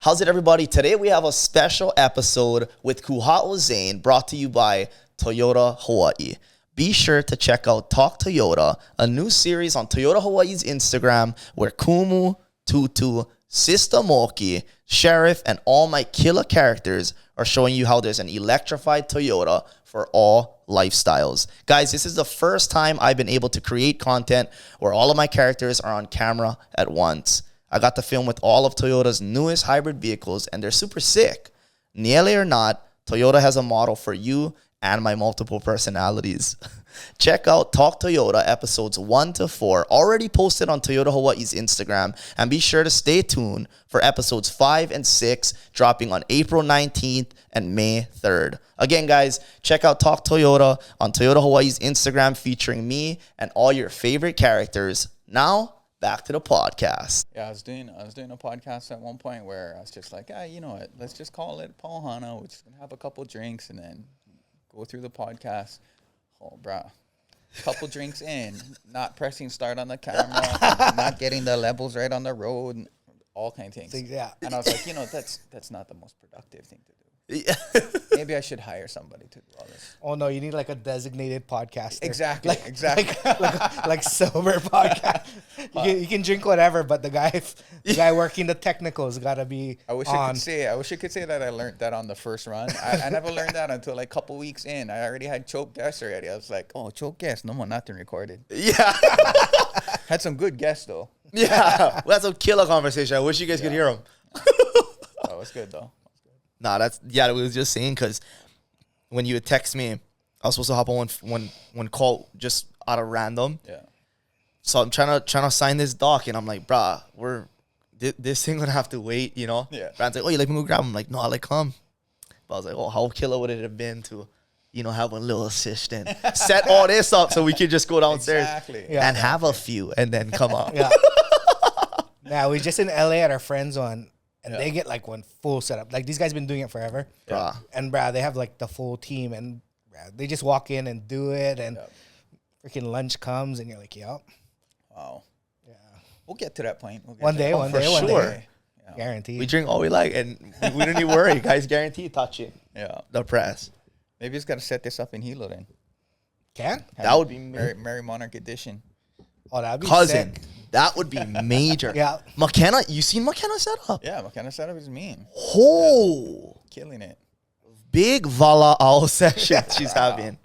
How's it, everybody? Today we have a special episode with Kuhao Zane, brought to you by Toyota Hawaii. Be sure to check out Talk Toyota, a new series on Toyota Hawaii's Instagram where Kumu, Tutu, Sista Moki, Sheriff, and all my killer characters are showing you how there's an electrified Toyota for all lifestyles. Guys, this is the first time I've been able to create content where all of my characters are on camera at once. I got to film with all of Toyota's newest hybrid vehicles, and they're super sick. Niele or not, Toyota has a model for you and my multiple personalities. Check out Talk Toyota episodes 1 to 4, already posted on Toyota Hawaii's Instagram, and be sure to stay tuned for episodes 5 and 6 dropping on April 19th and May 3rd. Again, guys, check out Talk Toyota on Toyota Hawaii's Instagram featuring me and all your favorite characters. Now, back to the podcast. Yeah, I was doing a podcast at one point where I was just like, you know what, let's just call it Pauhana. We're just going to have a couple drinks and then go through the podcast. Oh, bro. Couple drinks in, not pressing start on the camera, not getting the levels right on the road, all kinds of things. Yeah. And I was like, that's not the most productive thing to do. Yeah. Maybe I should hire somebody to do all this. Oh no, you need like a designated podcaster. Exactly. Like sober podcast. You can drink whatever, but the guy working the technicals gotta be I wish I could say that I learned that on the first run. I never learned that until like a couple weeks in. I already had choke guests already. I was like, oh, choke guests, no more, nothing recorded. Yeah. Had some good guests though. Yeah. Well, that's a killer conversation. I wish you guys could hear them. That was good though. Nah, I was just saying, because when you would text me, I was supposed to hop on one call just out of random. Yeah. So I'm trying to sign this doc, and I'm like, bruh, this thing gonna have to wait, you know? Yeah. Brand's like, oh, you like me to go grab him? I'm like, no, I like come. But I was like, oh, how killer would it have been to, have a little assistant, set all this up so we could just go downstairs and have a few and then come up. Yeah. Yeah, we just in LA at our friends one. And they get like one full setup. Like these guys been doing it forever. Yeah. And they have like the full team, and they just walk in and do it, and freaking lunch comes and you're like, yep. Wow. Yeah. We'll get to that point. One day. Sure. Yeah. Guaranteed. We drink all we like, and we don't need to worry. Guys, guaranteed touching. Yeah. The press. Maybe it's got to set this up in Hilo then. That would be Merrie Monarch edition. Oh, that'd be cousin. sick. That would be major. Yeah. McKenna, you seen McKenna set up? Yeah, McKenna setup is mean. Oh. Yeah. Killing it. Big Vala Owl session she's having.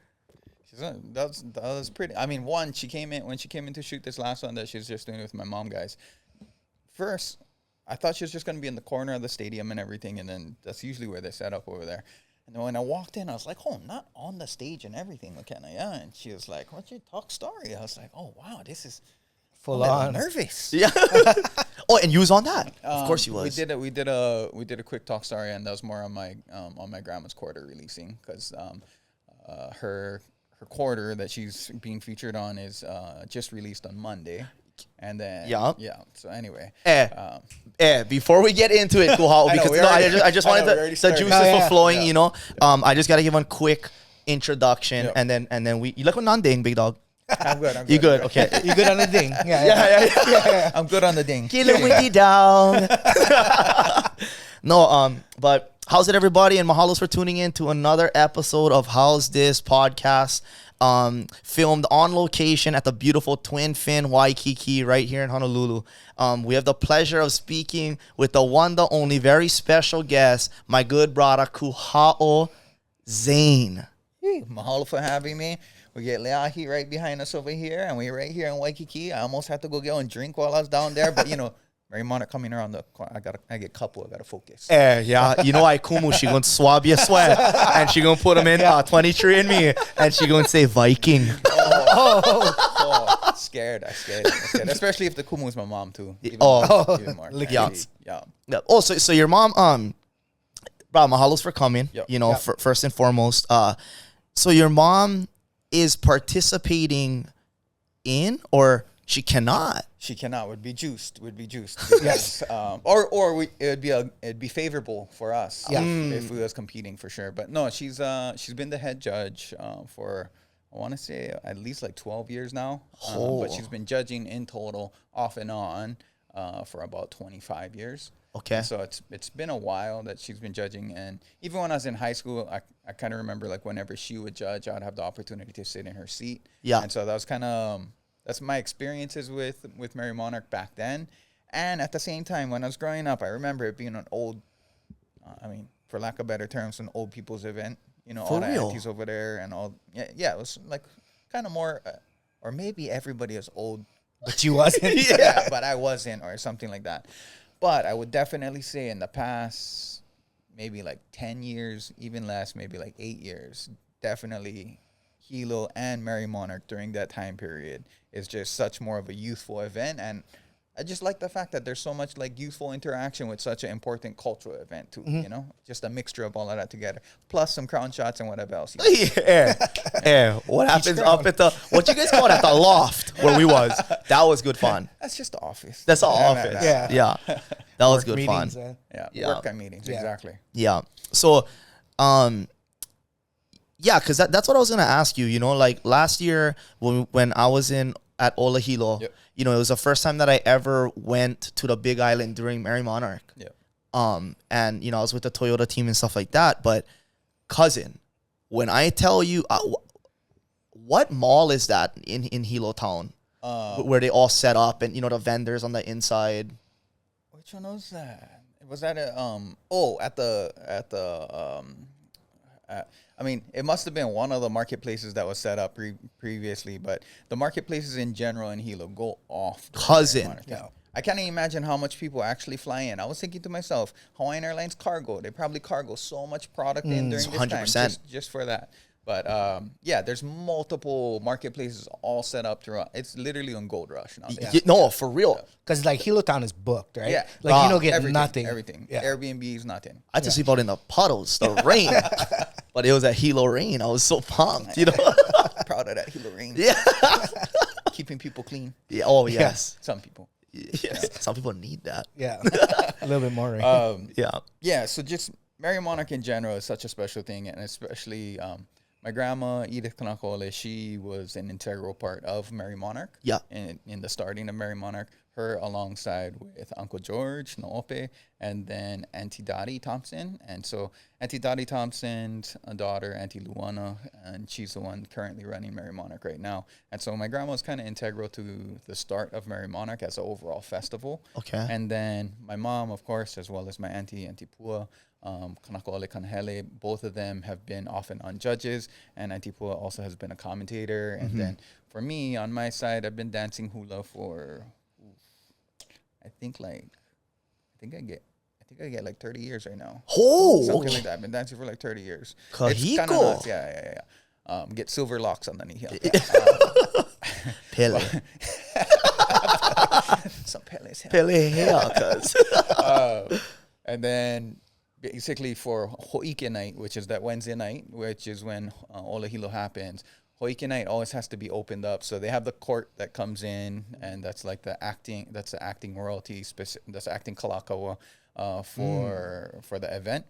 That was pretty. I mean, when she came in to shoot this last one that she was just doing it with my mom, guys. First, I thought she was just going to be in the corner of the stadium and everything, and then that's usually where they set up over there. And then when I walked in, I was like, oh, not on the stage and everything, McKenna. Yeah. And she was like, what's your talk story? I was like, oh, wow, this is full on. Nervous. Yeah. Oh, and you was on that. Of course you was. We did a quick talk story, and that was more on my grandma's quarter releasing, because her quarter that she's being featured on is just released on Monday. And then so anyway, before we get into it, Kuhao, because I just wanted the juices for flowing. I just gotta give one quick introduction, and then you like what non-ding, big dog. I'm good. You good? Okay. You good on the ding? Yeah. I'm good on the ding. Killing with the down. No, but how's it, everybody? And mahalos for tuning in to another episode of Howsdis podcast. Filmed on location at the beautiful Twin Fin Waikiki right here in Honolulu. We have the pleasure of speaking with the one, the only, very special guest, my good brother Kuhao Zane. Mahalo for having me. We get Leahi right behind us over here, and we're right here in Waikiki. I almost had to go get one drink while I was down there, but Merrie Monarch coming around the corner. I get couple. I gotta focus. Yeah. I Kumu, she gonna swab your sweat, and she gonna put them in 23 in me, and she gonna say Viking. Scared. I scared. Especially if the Kumu is my mom too. Even more. Yeah. Oh, so your mom, bro, mahalos for coming. Yep. First and foremost. So your mom is participating in, or she cannot? She cannot. Would be juiced. Yes. It'd be favorable for us. Yeah. If we was competing for sure. But no, she's been the head judge for, I want to say, at least like 12 years now. But she's been judging in total, off and on, for about 25 years. Okay. And so it's been a while that she's been judging, and even when I was in high school, I kind of remember like whenever she would judge, I'd have the opportunity to sit in her seat. Yeah. And so that was kind of that's my experiences with Merrie Monarch back then. And at the same time, when I was growing up, I remember it being an old, for lack of better terms, an old people's event. You know, For all the real? aunties over there and all. Yeah, it was like kind of more, or maybe everybody is old. But you wasn't. Yeah, but I wasn't, or something like that. But I would definitely say in the past, maybe like 10 years, even less, maybe like 8 years, definitely Hilo and Merrie Monarch during that time period is just such more of a youthful event. And I just like the fact that there's so much like youthful interaction with such an important cultural event too, you know? Just a mixture of all of that together. Plus some crown shots and whatever else. Yeah. What happens up at what you guys call it, at the loft where we was? That was good fun. That's just the office. That's the office. Yeah. That was Work good fun. meetings, Yeah, work at meetings, Yeah. exactly. Yeah. So, yeah, because that's what I was gonna ask you. You know, like last year when I was at Ola Hilo, Yep. you know, it was the first time that I ever went to the Big Island during Merrie Monarch. Yeah. And you know, I was with the Toyota team and stuff like that. But cousin, when I tell you, what mall is that in Hilo Town, where they all set up and you know the vendors on the inside? Which one was that? Was that I mean, it must have been one of the marketplaces that was set up previously, but the marketplaces in general in Hilo go off. Cousin. Yeah. I can't even imagine how much people actually fly in. I was thinking to myself, Hawaiian Airlines cargo, they probably cargo so much product in during this 100%. time just for that. But yeah, there's multiple marketplaces all set up throughout. It's literally on Gold Rush nowadays. No, for real. Because like Hilo Town is booked, right? Yeah. Like you don't get Everything, nothing. Everything. Yeah. Airbnbs, nothing. I had to sleep out in the puddles, the rain. But it was at Hilo rain. I was so pumped, you know. Proud of that Hilo rain. Yeah. Keeping people clean. Yeah. Oh yes. Some people. Yes. Some people need that. Yeah. A little bit more, right? Yeah. Yeah, so just Merrie Monarch in general is such a special thing, and especially my grandma, Edith Kanakaole, she was an integral part of Merrie Monarch. Yeah. In the starting of Merrie Monarch, her alongside with Uncle George, Noope, and then Auntie Dottie Thompson. And so Auntie Dottie Thompson's daughter, Auntie Luana, and she's the one currently running Merrie Monarch right now. And so my grandma was kind of integral to the start of Merrie Monarch as an overall festival. Okay. And then my mom, of course, as well as my Auntie Pua, Kanakaole Kanahele, both of them have been off and on judges, and Auntie Pua also has been a commentator. And then for me, on my side, I've been dancing hula for, I think I get like 30 years right now. Oh, Something okay. like that. I've been dancing for like 30 years. Kahiko. It's kind of nuts. Yeah. Get silver locks on the knee. Pele. Some Pele's hair. Pele hair, cuz. And then basically for Ho'ike night, which is that Wednesday night, which is when Ola Hilo happens, Ho'ike night always has to be opened up. So they have the court that comes in, and that's like the acting royalty, that's acting kalakaua for the event.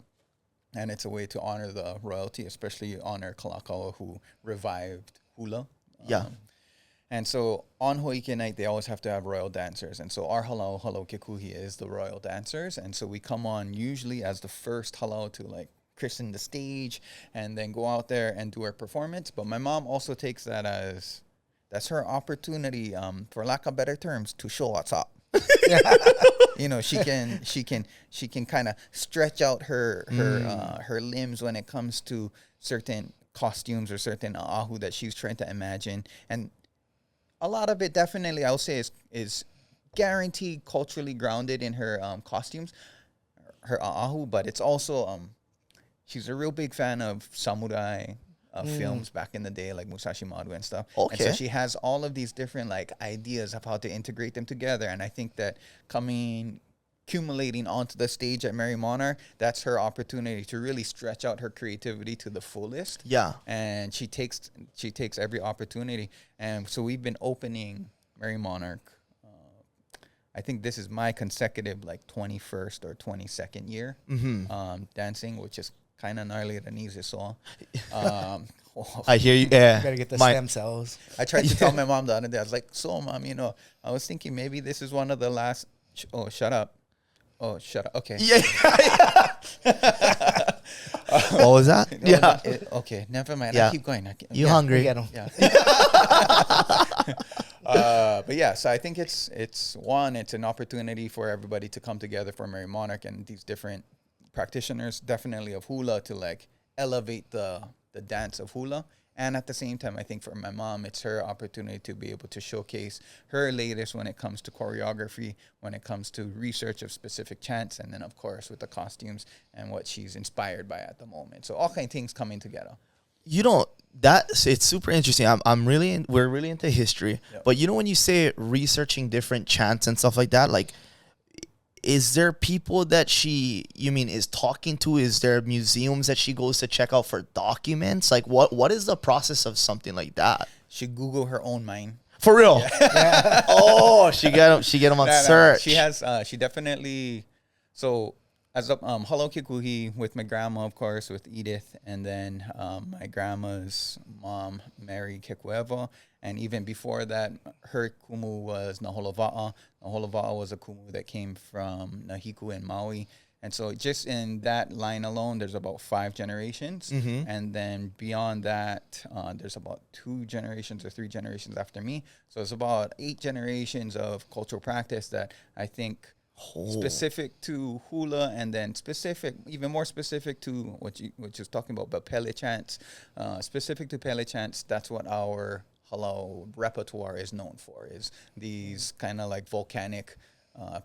And it's a way to honor the royalty, especially honor kalakaua who revived hula. Yeah. And so on Ho'ike night, they always have to have royal dancers. And so our halau kekuhi is the royal dancers. And so we come on usually as the first halau to like christen the stage and then go out there and do our performance. But my mom also takes that as, that's her opportunity, for lack of better terms, to show what's up. You know, she can kind of stretch out her limbs when it comes to certain costumes or certain ahu that she's trying to imagine. And a lot of it definitely, I would say, is guaranteed culturally grounded in her costumes, her ahu, but it's also, she's a real big fan of samurai films back in the day, like Musashi Maru and stuff. Okay. And so she has all of these different like ideas of how to integrate them together. And I think that accumulating onto the stage at Merrie Monarch, that's her opportunity to really stretch out her creativity to the fullest. Yeah. And she takes every opportunity. And so we've been opening Merrie Monarch. I think this is my consecutive like 21st or 22nd year dancing, which is kind of gnarly at an saw. I hear you. Yeah. Gotta get the stem cells. I tried to tell my mom the other day. I was like, "So, mom, you know, I was thinking maybe this is one of the last." Oh, shut up! Oh, shut up. Okay. Yeah. What was that? No, Yeah. okay, never mind. Yeah. I keep going. You hungry? We get 'em. Yeah. But yeah, so I think it's an opportunity for everybody to come together for Merrie Monarch and these different practitioners, definitely of hula, to like elevate the dance of hula. And at the same time, I think for my mom, it's her opportunity to be able to showcase her latest when it comes to choreography, when it comes to research of specific chants, and then of course with the costumes and what she's inspired by at the moment. So all kind of things coming together. It's super interesting. We're really into history, but when you say researching different chants and stuff like that, like, is there people that is talking to? Is there museums that she goes to check out for documents? Like, what is the process of something like that? She Google her own mind. For real? Yeah. Oh, she get them on search. She has. She definitely. So as a Halo Kikuhi with my grandma, of course, with Edith, and then my grandma's mom, Merrie Kikuewa. And even before that, her kumu was Naholava'a. Naholava'a was a kumu that came from Nahiku in Maui. And so just in that line alone, there's about 5 generations. Mm-hmm. And then beyond that, there's about 2 generations or 3 generations after me. So it's about 8 generations of cultural practice that I think specific to hula, and then even more specific to what you was talking about, but pele chants. Specific to pele chants, that's what our halau repertoire is known for, is these kind of like volcanic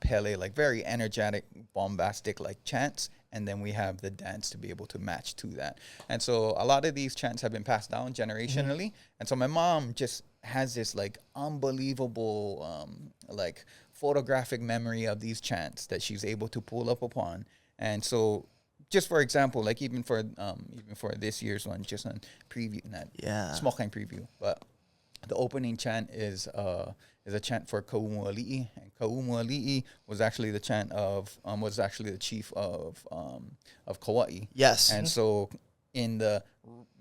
pele, like very energetic, bombastic like chants, and then we have the dance to be able to match to that. And so a lot of these chants have been passed down generationally, and so my mom just has this like unbelievable like photographic memory of these chants that she's able to pull up upon. And so just for example, like even for this year's one, just on preview, small kind preview, but the opening chant is a chant for Ka'umuali'i, and Ka'umuali'i was actually the chant of was actually the chief of Kauai. Yes. And so in the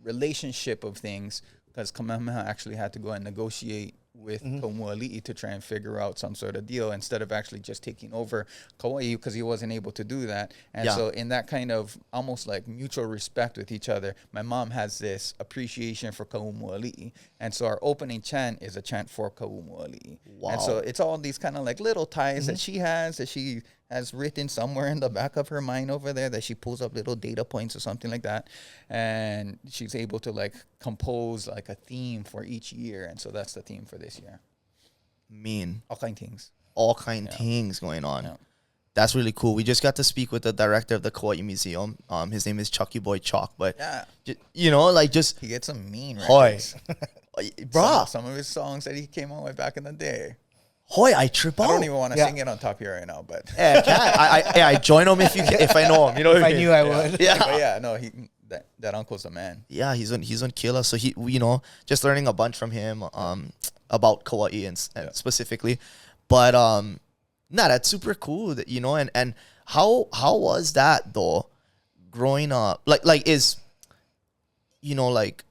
relationship of things, because Kamehameha actually had to go and negotiate with Ka'umuali'i to try and figure out some sort of deal instead of actually just taking over Kauai, because he wasn't able to do that. And so in that kind of almost like mutual respect with each other, my mom has this appreciation for Ka'umuali'i. And so our opening chant is a chant for Ka'umuali'i. Wow. And so it's all these kind of like little ties that she has written somewhere in the back of her mind over there, that she pulls up little data points or something like that. And she's able to like compose like a theme for each year. And so that's the theme for this year. All kind things going on. Yeah. That's really cool. We just got to speak with the director of the Kauai Museum. His name is Chucky Boy Chalk, but he gets some mean records. Bruh. Some of his songs that he came out with back in the day. I trip out. I don't even want to sing it on top here right now, but I join him if I know him. You know, if I knew I would. Yeah, but no, that uncle's a man. Yeah, he's on Kila, so he just learning a bunch from him about Kauai and specifically, but that's super cool that and how was that though, growing up like is like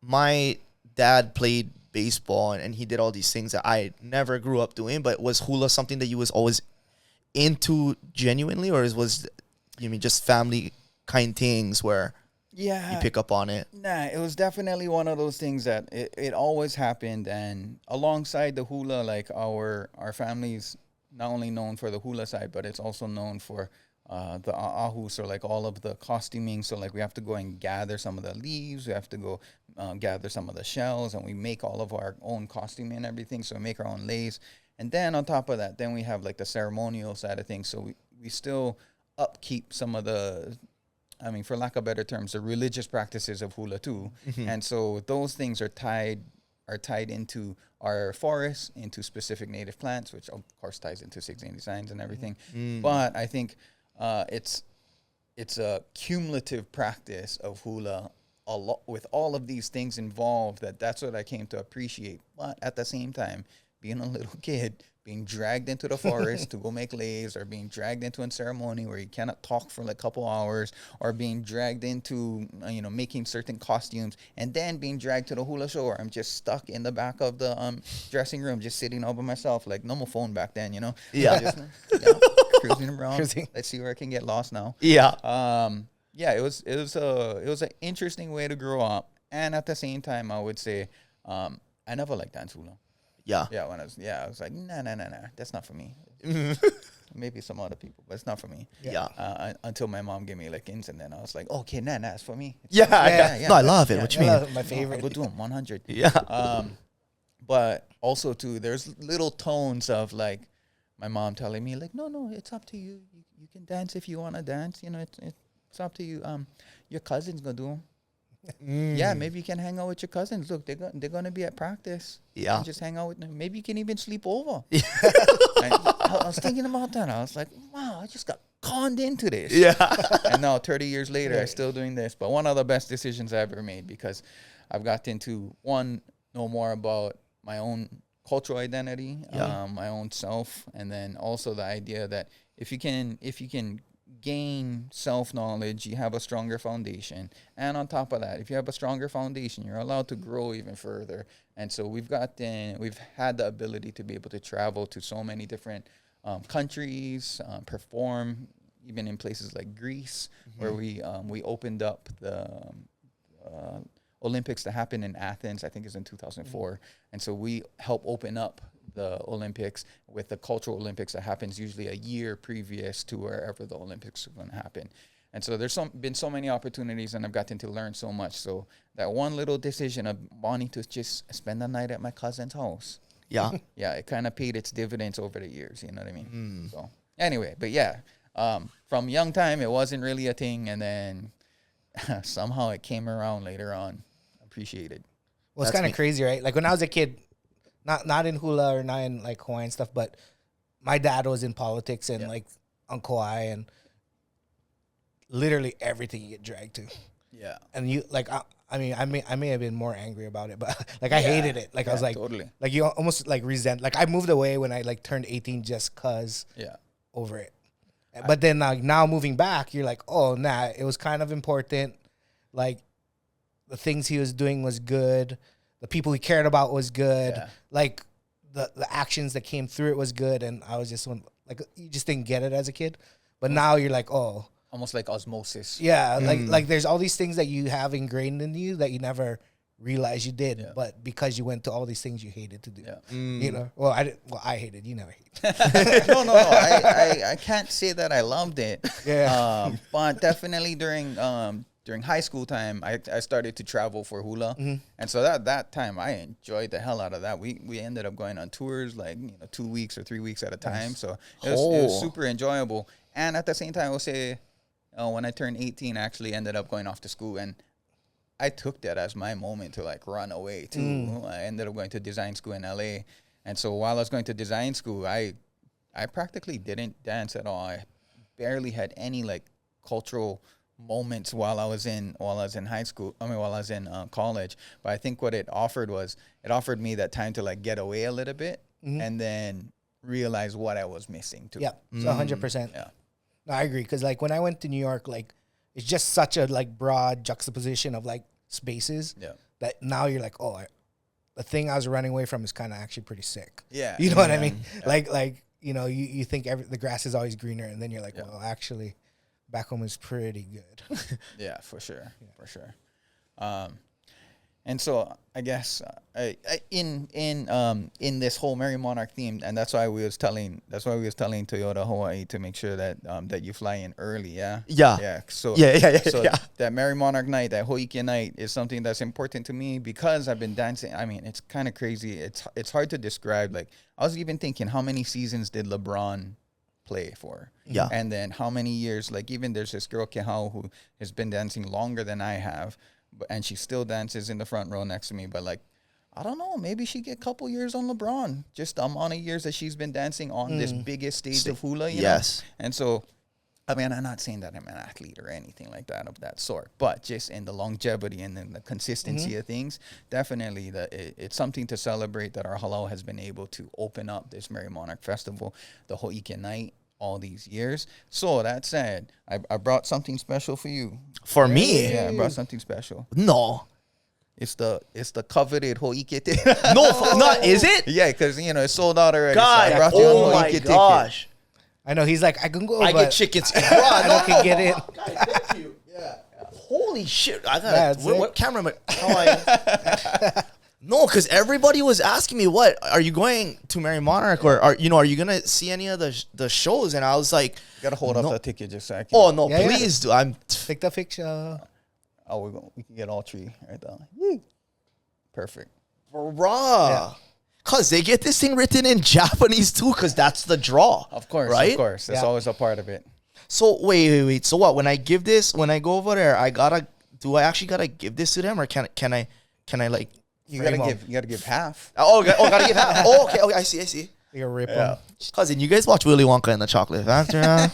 my dad played baseball and he did all these things that I never grew up doing, but was hula something that you was always into genuinely, or was just family kind things where you pick up on it? It was definitely one of those things that it always happened. And alongside the hula, like our family's not only known for the hula side, but it's also known for the a'ahu, so like all of the costuming. So like we have to go and gather some of the leaves, we have to go gather some of the shells, and we make all of our own costuming and everything. So we make our own leis. And then on top of that, then we have like the ceremonial side of things. So we still upkeep some of the, for lack of better terms, the religious practices of hula too. Mm-hmm. And so those things are tied into our forests, into specific native plants, which of course ties into 680 signs and everything. Mm. But I think it's a cumulative practice of hula, a lot with all of these things involved. That's what I came to appreciate. But at the same time, being a little kid, being dragged into the forest to go make leis, or being dragged into a ceremony where you cannot talk for like a couple hours, or being dragged into making certain costumes, and then being dragged to the hula show where I'm just stuck in the back of the dressing room, just sitting all by myself, like no more phone back then, Yeah. cruising around. Cruising. Let's see where I can get lost now. Yeah. Yeah, it was an interesting way to grow up, and at the same time, I would say, I never liked dance hula. Yeah. Yeah, I was like, nah, that's not for me. Maybe some other people, but it's not for me. Yeah. Until my mom gave me lickings, and then I was like, okay, nah, it's for me. Yeah. No, I love it. Yeah, What you mean? My favorite. I go do them 100. Yeah. But also too, there's little tones of like my mom telling me like, no, it's up to you. You can dance if you want to dance. You know, it's up to you. Your cousin's gonna do them. Yeah, maybe you can hang out with your cousins. Look, they're gonna be at practice. Yeah. And just hang out with them. Maybe you can even sleep over. I was thinking about that. I was like, wow, I just got conned into this. Yeah. And now 30 years later, I'm still doing this. But one of the best decisions I ever made, because I've gotten to know more about my own cultural identity, my own self, and then also the idea that if you can gain self-knowledge, you have a stronger foundation. And on top of that, if you have a stronger foundation, you're allowed to grow even further. And so we've had the ability to be able to travel to so many different countries, perform even in places like Greece, where we opened up the Olympics that happened in Athens, I think is in 2004. And so we help open up the Olympics with the cultural Olympics that happens usually a year previous to wherever the Olympics are going to happen. And so there's been so many opportunities, and I've gotten to learn so much. So that one little decision of wanting to just spend the night at my cousin's house. Yeah. Yeah, it kind of paid its dividends over the years, you know what I mean? So anyway, but yeah, from young time, it wasn't really a thing. And then somehow it came around later on. Appreciated. Well, it's kind of crazy, right? Like when I was a kid, not in hula or not in like Hawaiian stuff, but my dad was in politics and like on Kauai, and literally everything you get dragged to. Yeah. And you like, I may have been more angry about it, but like I hated it. Like I was like, totally. Like you almost like resent. Like I moved away when I like turned 18 just cause over it. But then like now moving back, you're like, oh nah, it was kind of important. Like the things he was doing was good. The people he cared about was good. Yeah. Like the actions that came through it was good. And I was just like, you just didn't get it as a kid. But now you're like, oh. Almost like osmosis. Yeah. Like there's all these things that you have ingrained in you that you never realized you did. Yeah. But because you went to all these things you hated to do. Yeah. You know, well, I hated, you never hated. No. I can't say that I loved it. Yeah. But definitely during high school time, I started to travel for hula. And so that time I enjoyed the hell out of that. We ended up going on tours like 2 weeks or 3 weeks at a time. So it was super enjoyable. And at the same time, I will say when I turned 18, I actually ended up going off to school, and I took that as my moment to like run away too. I ended up going to design school in LA. And so while I was going to design school, I practically didn't dance at all. I barely had any like cultural moments while I was in high school. While I was in college. But I think what it offered me that time to like get away a little bit and then realize what I was missing too. Yeah, so 100%. Yeah, no, I agree, because like when I went to New York, like it's just such a like broad juxtaposition of like spaces. Yeah, that now you're like, oh, the thing I was running away from is kind of actually pretty sick. Yeah, you know what I mean? Yeah. Like you think the grass is always greener, and then you're like, well, actually, back home is pretty good. Yeah, for sure. And so I guess in this whole Merrie Monarch theme, and that's why we was telling Toyota Hawaii to make sure that that you fly in early. Yeah. So that Merrie Monarch night, that Ho'ike night, is something that's important to me because I've been dancing. I mean, it's kind of crazy. It's hard to describe. Like I was even thinking, how many seasons did LeBron play for? Yeah. And then how many years? Like even there's this girl Kuhao who has been dancing longer than I have. And she still dances in the front row next to me. But, like, I don't know. Maybe she get a couple years on LeBron. Just the amount of years that she's been dancing on this biggest stage of hula, you know? And so, I mean, I'm not saying that I'm an athlete or anything like that of that sort. But just in the longevity and then the consistency of things, definitely it's something to celebrate that our halau has been able to open up this Merrie Monarch Festival, the Ho'ike night, all these years. So that said, I brought something special for you. For me? Yeah, I brought something special. No. It's the coveted Ho'ike ticket. No, not is it? Yeah, because it's sold out already. God, so I brought you oh my gosh. I know he's like, I can go. I but get chickens. Bro, I can get in. God, thank you. Yeah. Holy shit! I Yeah, got what camera? No, because everybody was asking me, "What are you going to Merrie Monarch, or are you gonna see any of the shows?" And I was like, You gotta hold up the ticket just so I can. "Oh no, Yeah, please do." I'm Take the picture. Oh, we can get all three right there. Perfect. raw. Cause they get this thing written in Japanese too, cause that's the draw. Of course, right? of course. That's always a part of it. So wait. So what? When I go over there, do I actually gotta give this to them, or can I like? You gotta give half. Gotta give half. Okay. I see. You rip them. Cousin, you guys watch Willy Wonka and the Chocolate Factory? Huh?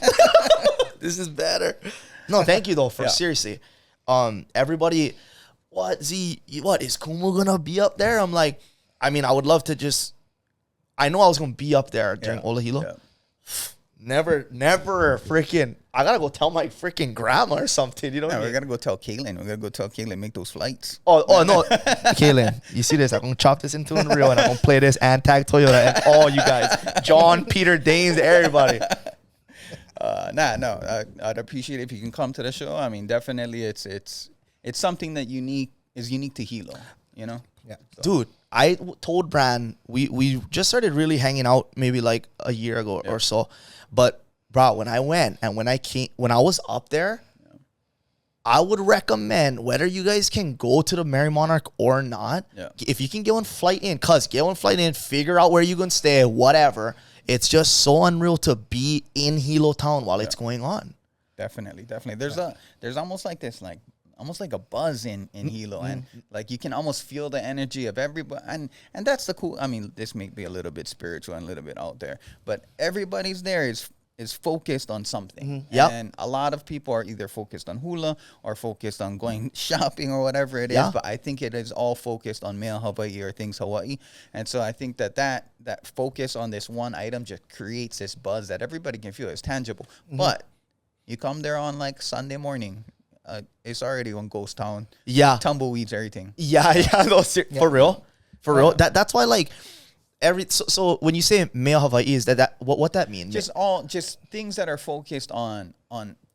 This is better. No, thank you though. Seriously, everybody, what is Kumu gonna be up there? I'm like, I mean, I would love to just. I know I was gonna be up there during Ola Hilo. Yeah. Never freaking. I gotta go tell my freaking grandma or something. You know what I mean? We gotta go tell Kaylin. We gotta go tell Kaylin make those flights. Oh no, Kaylin, you see this? I'm gonna chop this into Unreal and I'm gonna play this and tag Toyota and all you guys, John, Peter, Danes, everybody. I'd appreciate it if you can come to the show. I mean, definitely, it's something that is unique to Hilo. You know? Yeah, so. Dude. I told Bran we just started really hanging out maybe like a year ago or so, but bro, when I went and when I was up there, I would recommend whether you guys can go to the Merrie Monarch or not. Yeah. If you can get one flight in, figure out where you're gonna stay, whatever. It's just so unreal to be in Hilo town while it's going on. Definitely. There's almost like this almost like a buzz in Hilo, and like you can almost feel the energy of everybody, and that's the cool. I mean, this may be a little bit spiritual and a little bit out there, but everybody's there is focused on something. Yep. And a lot of people are either focused on hula or focused on going shopping or whatever it is, but I think it is all focused on male Hawaii or things Hawaii. And so I think that focus on this one item just creates this buzz that everybody can feel. It's tangible. But you come there on like Sunday morning, it's already on ghost town. Yeah, tumbleweeds, everything. No, for real. That's why like so when you say male Hawaii, is that what that means? Just things that are focused on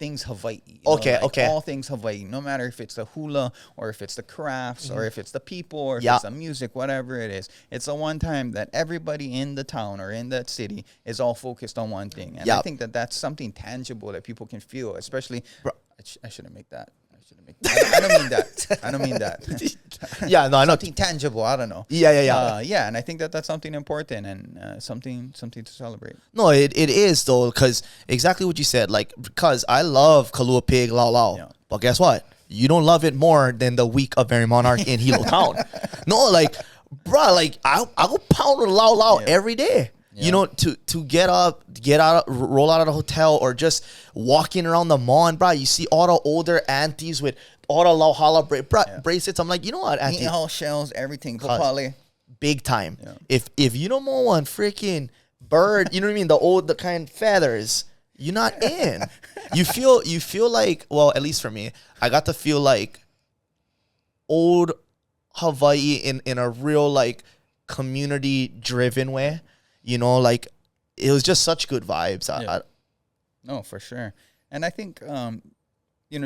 things Hawaii. Okay. All things Hawaii, no matter if it's the hula or if it's the crafts or if it's the people or if it's the music, whatever it is. It's the one time that everybody in the town or in that city is all focused on one thing. And I think that's something tangible that people can feel, especially. I shouldn't make that. I don't mean that. Yeah, no, I know. Something tangible. I don't know. Yeah. And I think that's something important and something to celebrate. No, it is though, because exactly what you said. Like, because I love Kalua Pig Lau Lau, but guess what? You don't love it more than the week of Merrie Monarch in Hilo Town. No, like, bro, like I go pound with Lau Lau every day. Yeah. You know, to get up, roll out of the hotel, or just walking around the mall, and bro, you see all the older aunties with all the lauhala bracelets. I'm like, you know what, auntie? All shells, everything, Popale. Big time. Yeah. If you don't want one freaking bird, you know what I mean, the kind feathers, you're not in. You feel like, well, at least for me, I got to feel like old Hawaii in a real like community driven way. You know, like it was just such good vibes. No, for sure. And I think,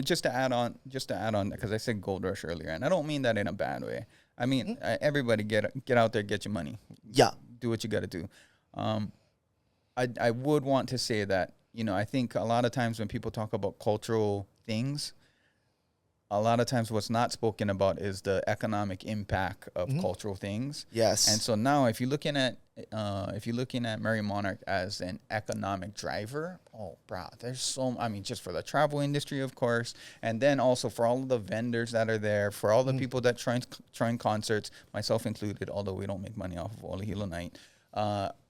just to add on, because I said gold rush earlier, and I don't mean that in a bad way. I mean, everybody get out there, get your money. Yeah. Do what you got to do. I would want to say that, I think a lot of times when people talk about cultural things, a lot of times what's not spoken about is the economic impact of cultural things. Yes. And so now if you're looking at Merrie Monarch as an economic driver, there's just for the travel industry, of course, and then also for all of the vendors that are there, for all the people that try concerts, myself included, although we don't make money off of Ola Hilo night.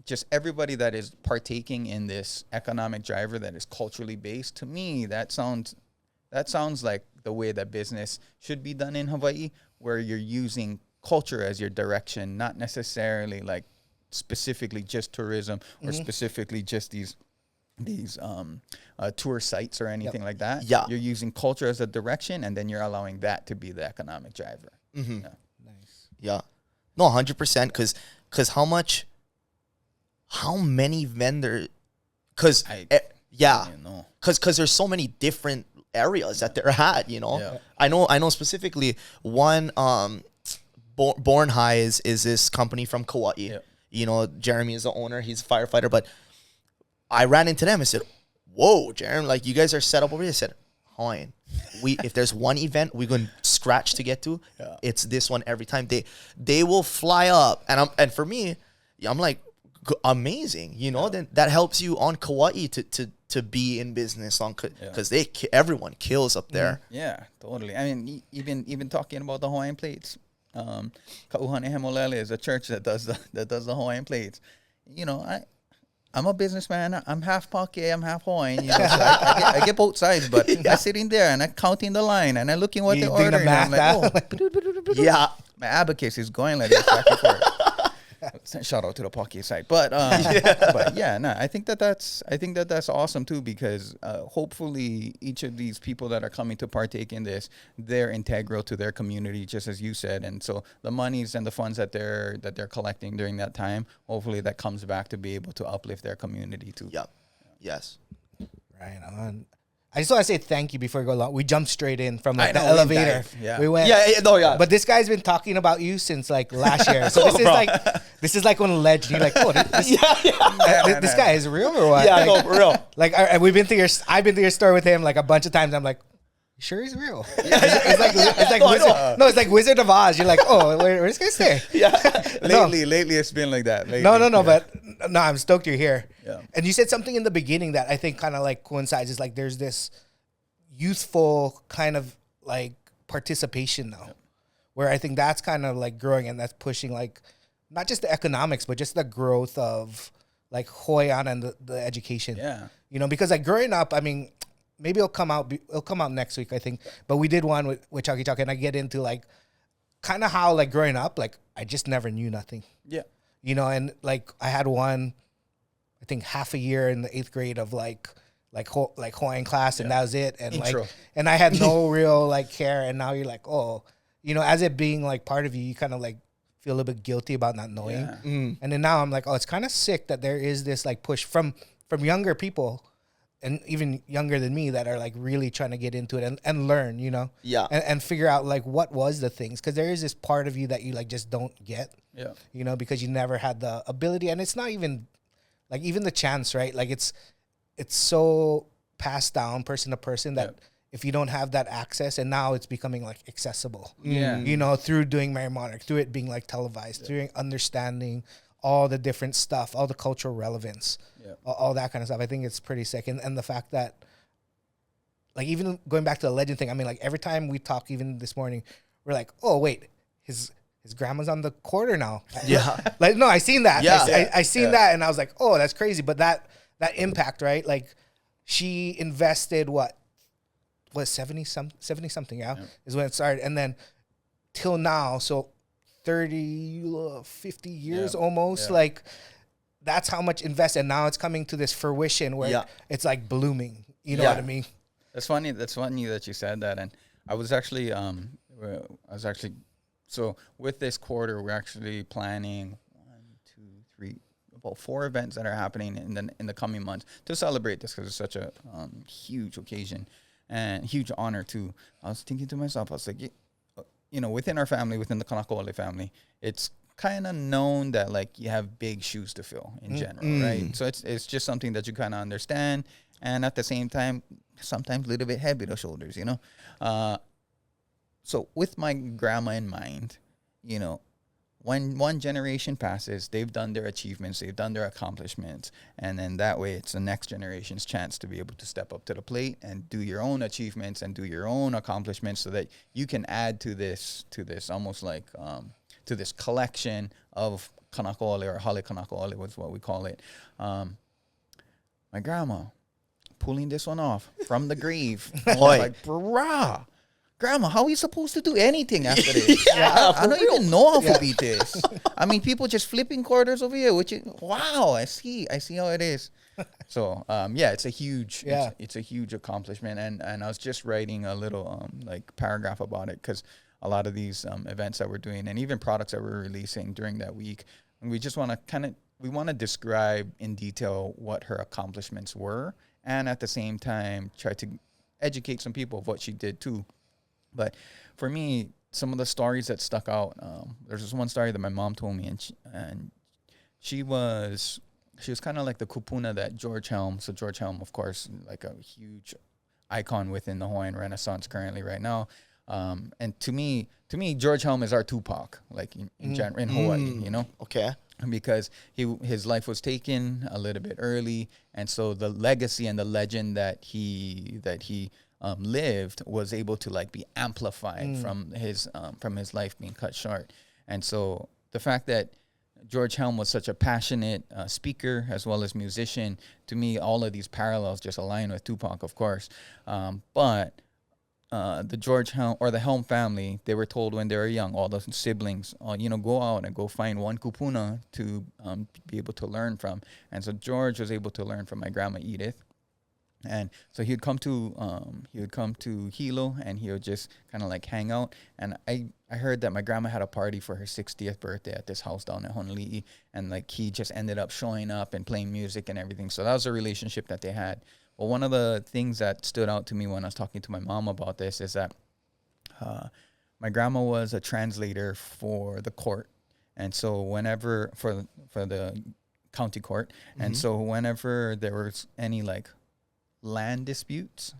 Just everybody that is partaking in this economic driver that is culturally based, to me, that sounds like the way that business should be done in Hawaii, where you're using culture as your direction, not necessarily like specifically just tourism or specifically just these tour sites or anything like that. Yeah. You're using culture as a direction, and then you're allowing that to be the economic driver. Mm-hmm. Yeah. Nice. Yeah. No, 100%. Because how many vendors, Because you know. because there's so many different areas that they're at. You know, Yeah. I know specifically one. Born High is this company from Kauai. Yeah. You know, Jeremy is the owner. He's a firefighter. But I ran into them and said, "Whoa, Jeremy! Like you guys are set up over here." I said, "Hawaiian. If there's one event we're going to scratch to get to, it's this one every time. They will fly up, and for me, I'm like, amazing. You know, then that helps you on Kauai to be in business on because everyone kills up there. Yeah, totally. I mean, even talking about the Hawaiian plates. Ka'uhane Hemolele is a church that does the Hawaiian plates. You know, I'm a businessman. I'm half Pake, I'm half Hawaiian. You know, so I get both sides. But I'm sitting there and I'm counting the line and I'm looking what they're ordering. I'm like, Yeah, my abacus is going like this back and forth. Shout out to the Pocky side, but I think that's awesome too, because hopefully each of these people that are coming to partake in this, they're integral to their community, just as you said, and so the monies and the funds that they're collecting during that time, hopefully that comes back to be able to uplift their community too. Yep. Yes. Right on. I just want to say thank you before we go along. We jumped straight in from like the know, elevator. We went. Yeah. But this guy's been talking about you since like last year. So this is like when legend. You're like, oh, this guy is real or what? Yeah, like, no, for real. Like I've been to your store with him like a bunch of times. I'm like, sure he's real. It's like Wizard of Oz. You're like, oh, where this guy stay? Yeah. Lately it's been like that. But I'm stoked you're here. Yeah. And you said something in the beginning that I think kind of like coincides. Is like there's this youthful kind of like participation now, where I think that's kind of like growing, and that's pushing like not just the economics, but just the growth of like Hawaiian and the education. Yeah. You know, because like growing up, I mean, maybe it'll come out next week, I think. But we did one with Chalky Chalky, and I get into like kind of how like growing up, like I just never knew nothing. Yeah. You know, and like I had one, I think half a year in the 8th grade of like Hawaiian class, and that was it. And Intro. like, and I had no real like care. And now you're like, oh, you know, as it being like part of you, you kind of like feel a little bit guilty about not knowing. Yeah. And then now I'm like, oh, it's kind of sick that there is this like push from younger people, and even younger than me, that are like really trying to get into it and learn, you know, and figure out like what was the things, because there is this part of you that you like just don't get, you know, because you never had the ability, and it's not even like even the chance, right? Like it's so passed down person to person that if you don't have that access, and now it's becoming like accessible, you know, through doing Merrie Monarch, through it being like televised, through understanding all the different stuff, all the cultural relevance, all that kind of stuff. I think it's pretty sick. And the fact that, like, even going back to the legend thing, I mean, like, every time we talk, even this morning, we're like, oh, wait, his grandma's on the quarter now. Yeah. Like, no, I seen that. Yeah. I seen that, and I was like, oh, that's crazy. But that impact, right? Like, she invested, what 70 something, is when it started. And then till now, so 30, 50 years almost, like, that's how much invested. And now it's coming to this fruition where it's like blooming. You know what I mean? That's funny that you said that. And I was actually, so with this quarter, we're actually planning 1, 2, 3, about 4 events that are happening in the coming months to celebrate this, because it's such a huge occasion and huge honor too. I was thinking to myself, I was like, you know, within our family, within the Kanakaole family, it's kind of known that like you have big shoes to fill in general, right? So it's just something that you kind of understand, and at the same time, sometimes a little bit heavy to shoulders, you know. So with my grandma in mind, you know, when one generation passes, they've done their achievements, they've done their accomplishments, and then that way it's the next generation's chance to be able to step up to the plate and do your own achievements and do your own accomplishments, so that you can add to this almost like to this collection of Kanakaole, or Hale Kanakaole was what we call it. My grandma pulling this one off from the grave. I was like, brah. Grandma, how are you supposed to do anything after this? I don't even know how to beat this. I mean, people just flipping quarters over here, which is, wow, I see how it is. So, it's a huge, it's a huge accomplishment. And I was just writing a little, like, paragraph about it, because a lot of these events that we're doing, and even products that we're releasing during that week, and we just want to kind of we want to describe in detail what her accomplishments were, and at the same time try to educate some people of what she did too. But for me, some of the stories that stuck out, there's this one story that my mom told me, and she was kind of like the kupuna that George Helm. So George Helm, of course, like a huge icon within the Hawaiian Renaissance currently right now. And to me, George Helm is our Tupac, like in Hawaii, you know? Okay. Because his life was taken a little bit early, and so the legacy and the legend that he lived was able to like be amplified from his life being cut short. And so the fact that George Helm was such a passionate speaker as well as musician, to me, all of these parallels just align with Tupac, of course. But the George Helm or the Helm family, they were told when they were young, all the siblings, go out and go find one kupuna to be able to learn from. And so George was able to learn from my grandma Edith. And so he would come to Hilo, and he would just kind of like hang out. And I heard that my grandma had a party for her 60th birthday at this house down in Honolulu, and like he just ended up showing up and playing music and everything. So that was a relationship that they had. Well, one of the things that stood out to me when I was talking to my mom about this is that my grandma was a translator for the court, and so whenever for the county court, and so whenever there was any like land disputes,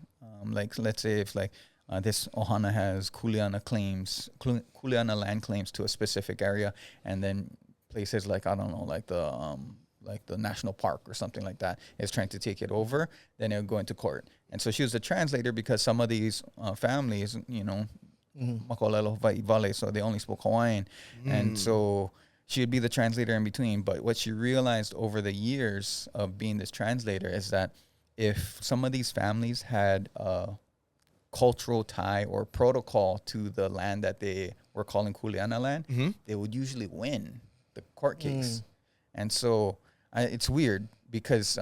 like let's say if like this ohana has kuleana land claims to a specific area, and then places like, I don't know, like the national park or something like that is trying to take it over, then it would go into court. And so she was a translator because some of these families, makolelo Vale, so they only spoke Hawaiian. And so she would be the translator in between. But what she realized over the years of being this translator is that if some of these families had a cultural tie or protocol to the land that they were calling kuleana land, they would usually win the court case. And so it's weird because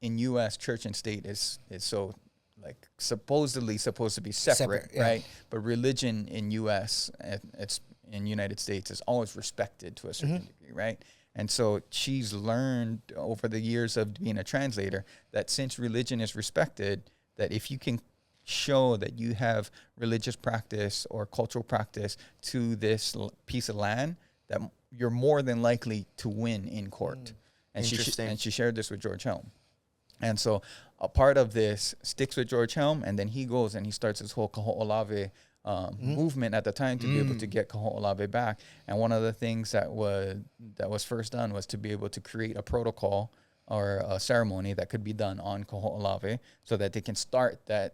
in U.S., church and state is so like supposedly supposed to be separate, right? But religion in U.S., it's in United States, is always respected to a certain degree, right? And so she's learned over the years of being a translator that since religion is respected, that if you can show that you have religious practice or cultural practice to this piece of land, that you're more than likely to win in court. And she shared this with George Helm. And so a part of this sticks with George Helm, and then he goes and he starts this whole Kaho'olawe movement at the time to be able to get Kaho'olawe back. And one of the things that was first done was to be able to create a protocol or a ceremony that could be done on Kaho'olawe so that they can start that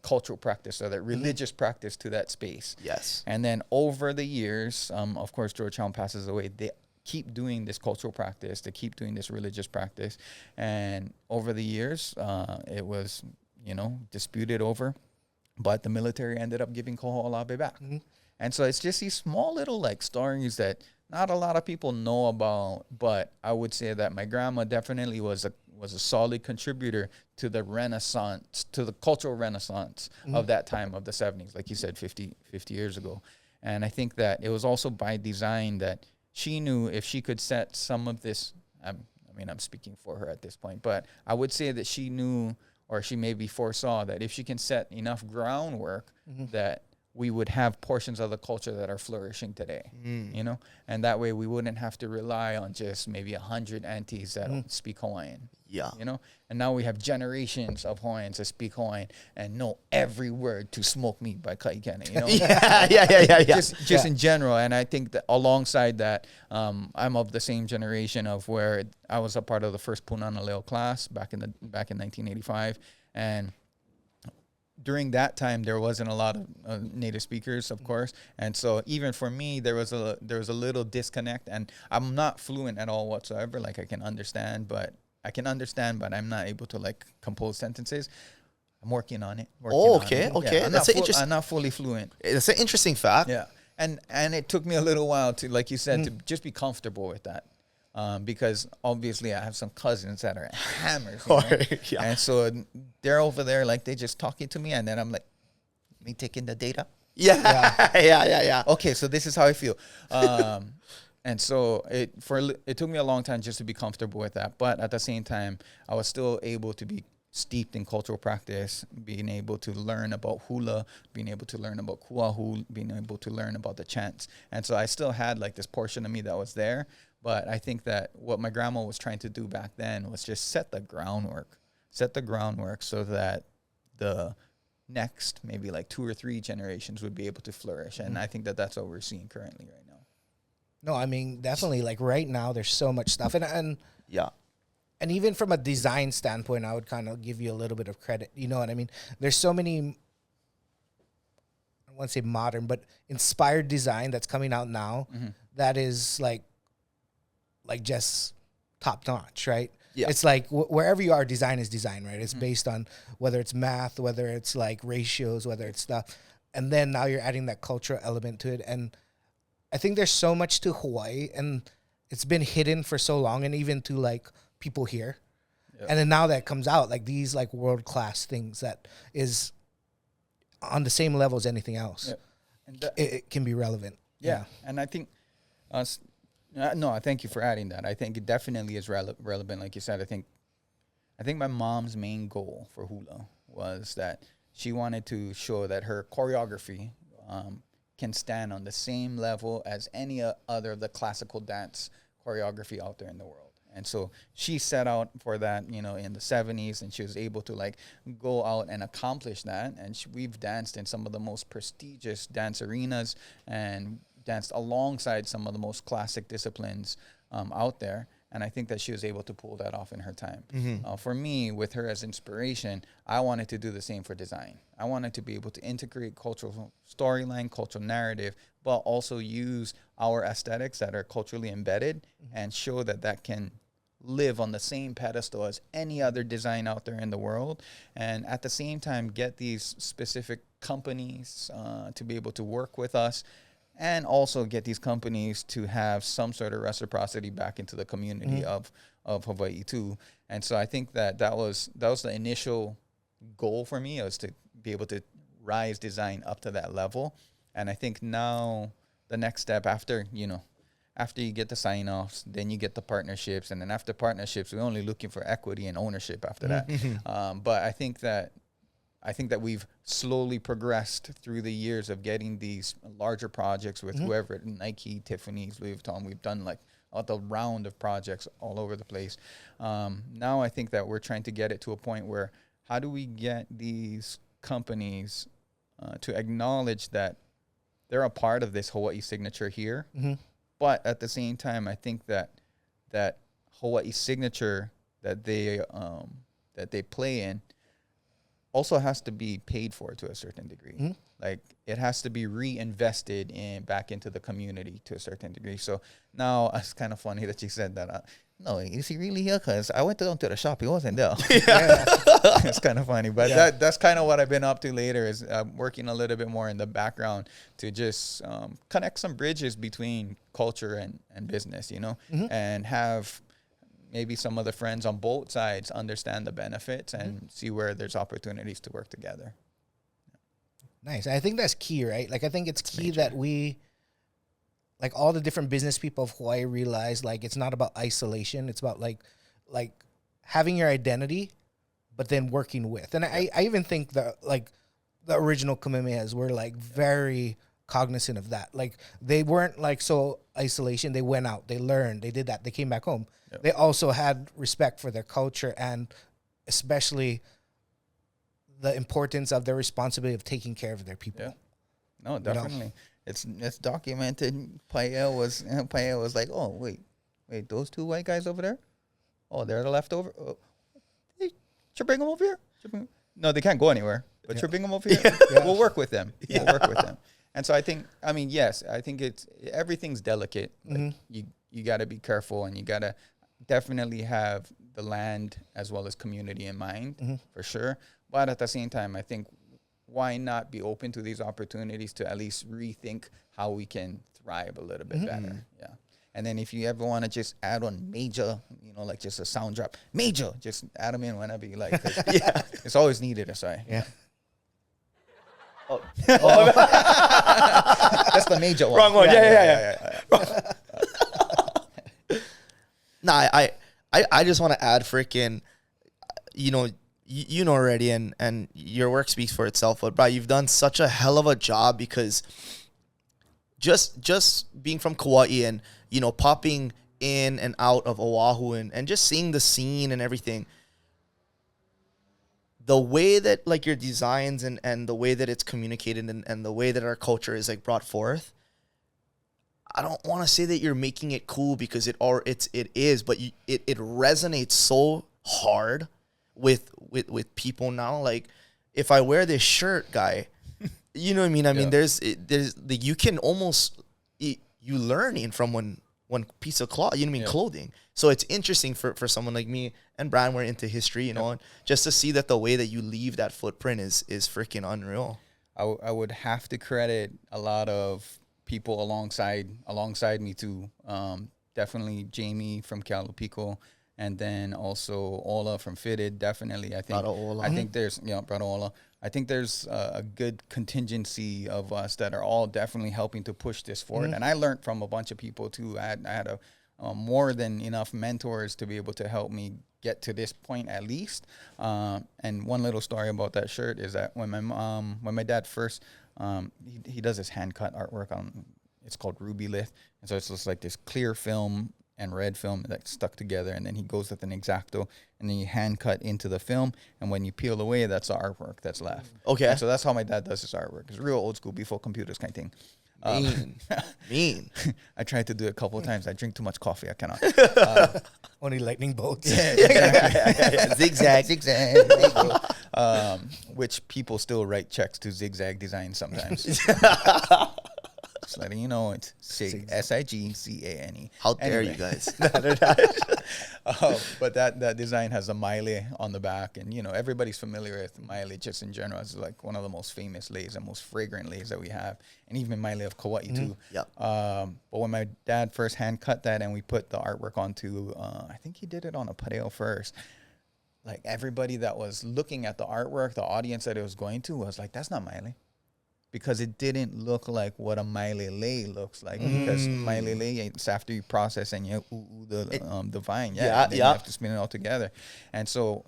cultural practice or that religious practice to that space. Yes. And then over the years, of course, George Helm passes away. They keep doing this cultural practice. They keep doing this religious practice. And over the years, it was, disputed over. But the military ended up giving Kaho'olawe back. And so it's just these small little like stories that not a lot of people know about. But I would say that my grandma definitely was a solid contributor to the Renaissance, to the cultural Renaissance of that time of the 70s, like you said, 50 years ago. And I think that it was also by design that she knew if she could set some of this, I'm speaking for her at this point, but I would say that she knew, or she maybe foresaw, that if she can set enough groundwork that we would have portions of the culture that are flourishing today, and that way we wouldn't have to rely on just maybe 100 aunties that speak Hawaiian. Yeah. And now we have generations of Hawaiians that speak Hawaiian and know every word to Smoke Meat by Kaikene, Yeah. Just in general. And I think that alongside that, I'm of the same generation of where I was a part of the first Punana Leo class back in 1985. And during that time, there wasn't a lot of native speakers, of course, and so even for me, there was a little disconnect. And I'm not fluent at all whatsoever. Like I can understand, but I'm not able to like compose sentences. I'm working on it. Okay. Yeah, I'm not fully fluent. It's an interesting fact. Yeah, and it took me a little while to, like you said, to just be comfortable with that. Because obviously I have some cousins that are hammers, and so they're over there like they just talking to me, and then I'm like, me taking the data. Yeah. Okay, so this is how I feel. And And so it took me a long time just to be comfortable with that. But at the same time, I was still able to be steeped in cultural practice, being able to learn about hula, being able to learn about kuahu, being able to learn about the chants. And so I still had like this portion of me that was there. But I think that what my grandma was trying to do back then was just set the groundwork so that the next maybe like 2 or 3 generations would be able to flourish. And I think that that's what we're seeing currently right now. No, I mean, definitely, like, right now, there's so much stuff. And yeah. And even from a design standpoint, I would kind of give you a little bit of credit. You know what I mean? There's so many, I won't say modern, but inspired design that's coming out now that is like just top notch, right? Yeah. It's like wherever you are, design is design, right? It's based on whether it's math, whether it's like ratios, whether it's stuff. And then now you're adding that cultural element to it. And I think there's so much to Hawaii, and it's been hidden for so long, and even to like people here. Yep. And then now that comes out, like these like world-class things that is on the same level as anything else. Yep. And it can be relevant. Yeah. And I think no, thank you for adding that. I think it definitely is relevant. Like you said, I think my mom's main goal for hula was that she wanted to show that her choreography can stand on the same level as any other of the classical dance choreography out there in the world. And so she set out for that, you know, in the 70s, and she was able to like go out and accomplish that. And we've danced in some of the most prestigious dance arenas and danced alongside some of the most classic disciplines out there. And I think that she was able to pull that off in her time. For me, with her as inspiration, I wanted to do the same for design. I wanted to be able to integrate cultural storyline, cultural narrative, but also use our aesthetics that are culturally embedded and show that can live on the same pedestal as any other design out there in the world. And at the same time, get these specific companies to be able to work with us, and also get these companies to have some sort of reciprocity back into the community of Hawaii too. And so I think that was the initial goal for me, was to be able to rise design up to that level. And I think now the next step after you get the sign-offs, then you get the partnerships, and then after partnerships, we're only looking for equity and ownership after that. But I think that we've slowly progressed through the years of getting these larger projects with whoever, Nike, Tiffany's, Louis Vuitton. We've done like the round of projects all over the place. Now I think that we're trying to get it to a point where, how do we get these companies to acknowledge that they're a part of this Hawaii signature here, but at the same time, I think that Hawaii signature that they play in also has to be paid for to a certain degree. Like it has to be reinvested back into the community to a certain degree. So now it's kind of funny that you said that. No, is he really here? Because I went down to the shop, he wasn't there. It's kind of funny, but that's kind of what I've been up to later, is working a little bit more in the background to just connect some bridges between culture and business, you know, and have maybe some of the friends on both sides understand the benefits and see where there's opportunities to work together. Nice. I think that's key, right? Like, I think it's key that we, like, all the different business people of Hawaii realize, like, it's not about isolation. It's about like having your identity, but then working with. And I even think that, like, the original Kamehamehas were, like, very cognizant of that. Like, they weren't, like, so isolation. They went out, they learned, they did that, they came back home. Yep. They also had respect for their culture, and especially the importance of their responsibility of taking care of their people. Yeah. No, definitely. You know? It's documented. Paella was like, oh, wait, those 2 white guys over there? Oh, they're the leftover? Oh, hey, should bring them over here? No, they can't go anywhere, but should bring them over here? We'll work with them. We'll work with them. And so I think everything's delicate. Like you got to be careful, and you got to definitely have the land as well as community in mind, for sure. But at the same time, I think, why not be open to these opportunities to at least rethink how we can thrive a little bit better? Yeah. And then if you ever want to just add on major, you know, like just a sound drop, major, just add them in whenever you like. It's always needed, sorry. Yeah. Oh. That's the major one. Wrong one. Yeah. Nah, I just want to add freaking, you know already, and your work speaks for itself. But bro, you've done such a hell of a job, because just being from Kauai and popping in and out of Oahu and just seeing the scene and everything. The way that like your designs and the way that it's communicated and the way that our culture is like brought forth, I don't want to say that you're making it cool, because it is, but it resonates so hard with people now. Like, if I wear this shirt, guy, you know what I mean? I mean, there's you can almost you learn in from one piece of cloth, you know what I mean, clothing. So it's interesting for someone like me and Brian, we're into history, and just to see that the way that you leave that footprint is freaking unreal. I would have to credit a lot of people alongside me too. Definitely Jamie from Calopico, and then also Ola from Fitted. Definitely, I think. I think there's Brother Ola. I think there's a good contingency of us that are all definitely helping to push this forward. And I learned from a bunch of people too. I had a more than enough mentors to be able to help me get to this point at least. And one little story about that shirt is that when my dad first, he does his hand cut artwork on, it's called Ruby Lith. And so it's just like this clear film and red film that's stuck together, and then he goes with an X-Acto, and then you hand cut into the film, and when you peel away, that's the artwork that's left. Okay. And so that's how my dad does his artwork. It's real old school, before computers kind of thing. Mean. I tried to do it a couple of times. I drink too much coffee. I cannot. Only lightning bolts. Zigzag. Which people still write checks to Zigzag Design sometimes. Just letting you know, it's SIGCANE. How dare you guys? But that design has a maile on the back, and everybody's familiar with maile just in general. It's like one of the most famous leis and most fragrant leis that we have, and even maile of Kauai too. Yep. But when my dad first hand cut that, and we put the artwork onto, I think he did it on a pareo first. Like, everybody that was looking at the artwork, the audience that it was going to, was like, "That's not maile." Because it didn't look like what a maile lei looks like. Because maile lei, it's after you process and you the vine. You have to spin it all together. And so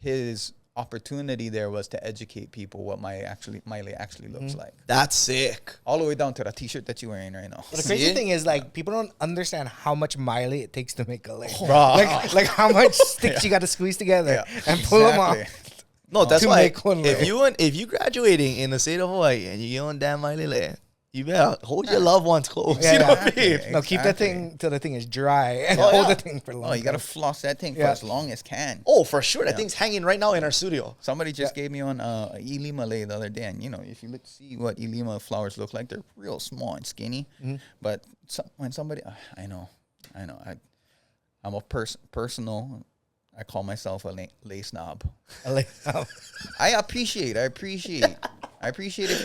his opportunity there was to educate people what maile actually looks like. That's sick. All the way down to the t-shirt that you're wearing right now. The crazy thing is, like, people don't understand how much maile it takes to make a lei. Like how much sticks you got to squeeze together and pull them off. No, that's why if you graduating in the state of Hawaii and you get on damn maile, you better hold your loved ones close. Yeah, you know what I mean? No, keep that thing till the thing is dry and hold the thing for long. Oh, you got to floss that thing for as long as can. Oh, for sure. That thing's hanging right now in our studio. Somebody just gave me on Ilima lei the other day, and if you see what Ilima flowers look like, they're real small and skinny. But when somebody, I know, I'm a personal. I call myself a lei snob. I appreciate if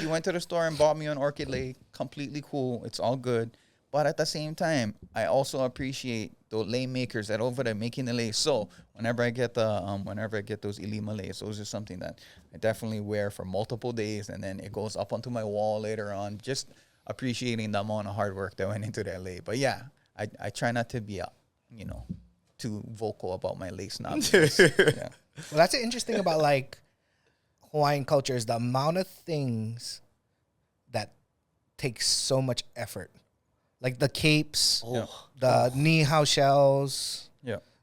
you went to the store and bought me an orchid lei. Completely cool. It's all good. But at the same time, I also appreciate the lei makers that over there making the lei. So whenever I get those Ilima leis, those are something that I definitely wear for multiple days, and then it goes up onto my wall later on. Just appreciating the amount of hard work that went into that lei. But yeah, I try not to be too vocal about my lei snob. Well, that's interesting about like Hawaiian culture is the amount of things that take so much effort, like the capes, the knee-how shells,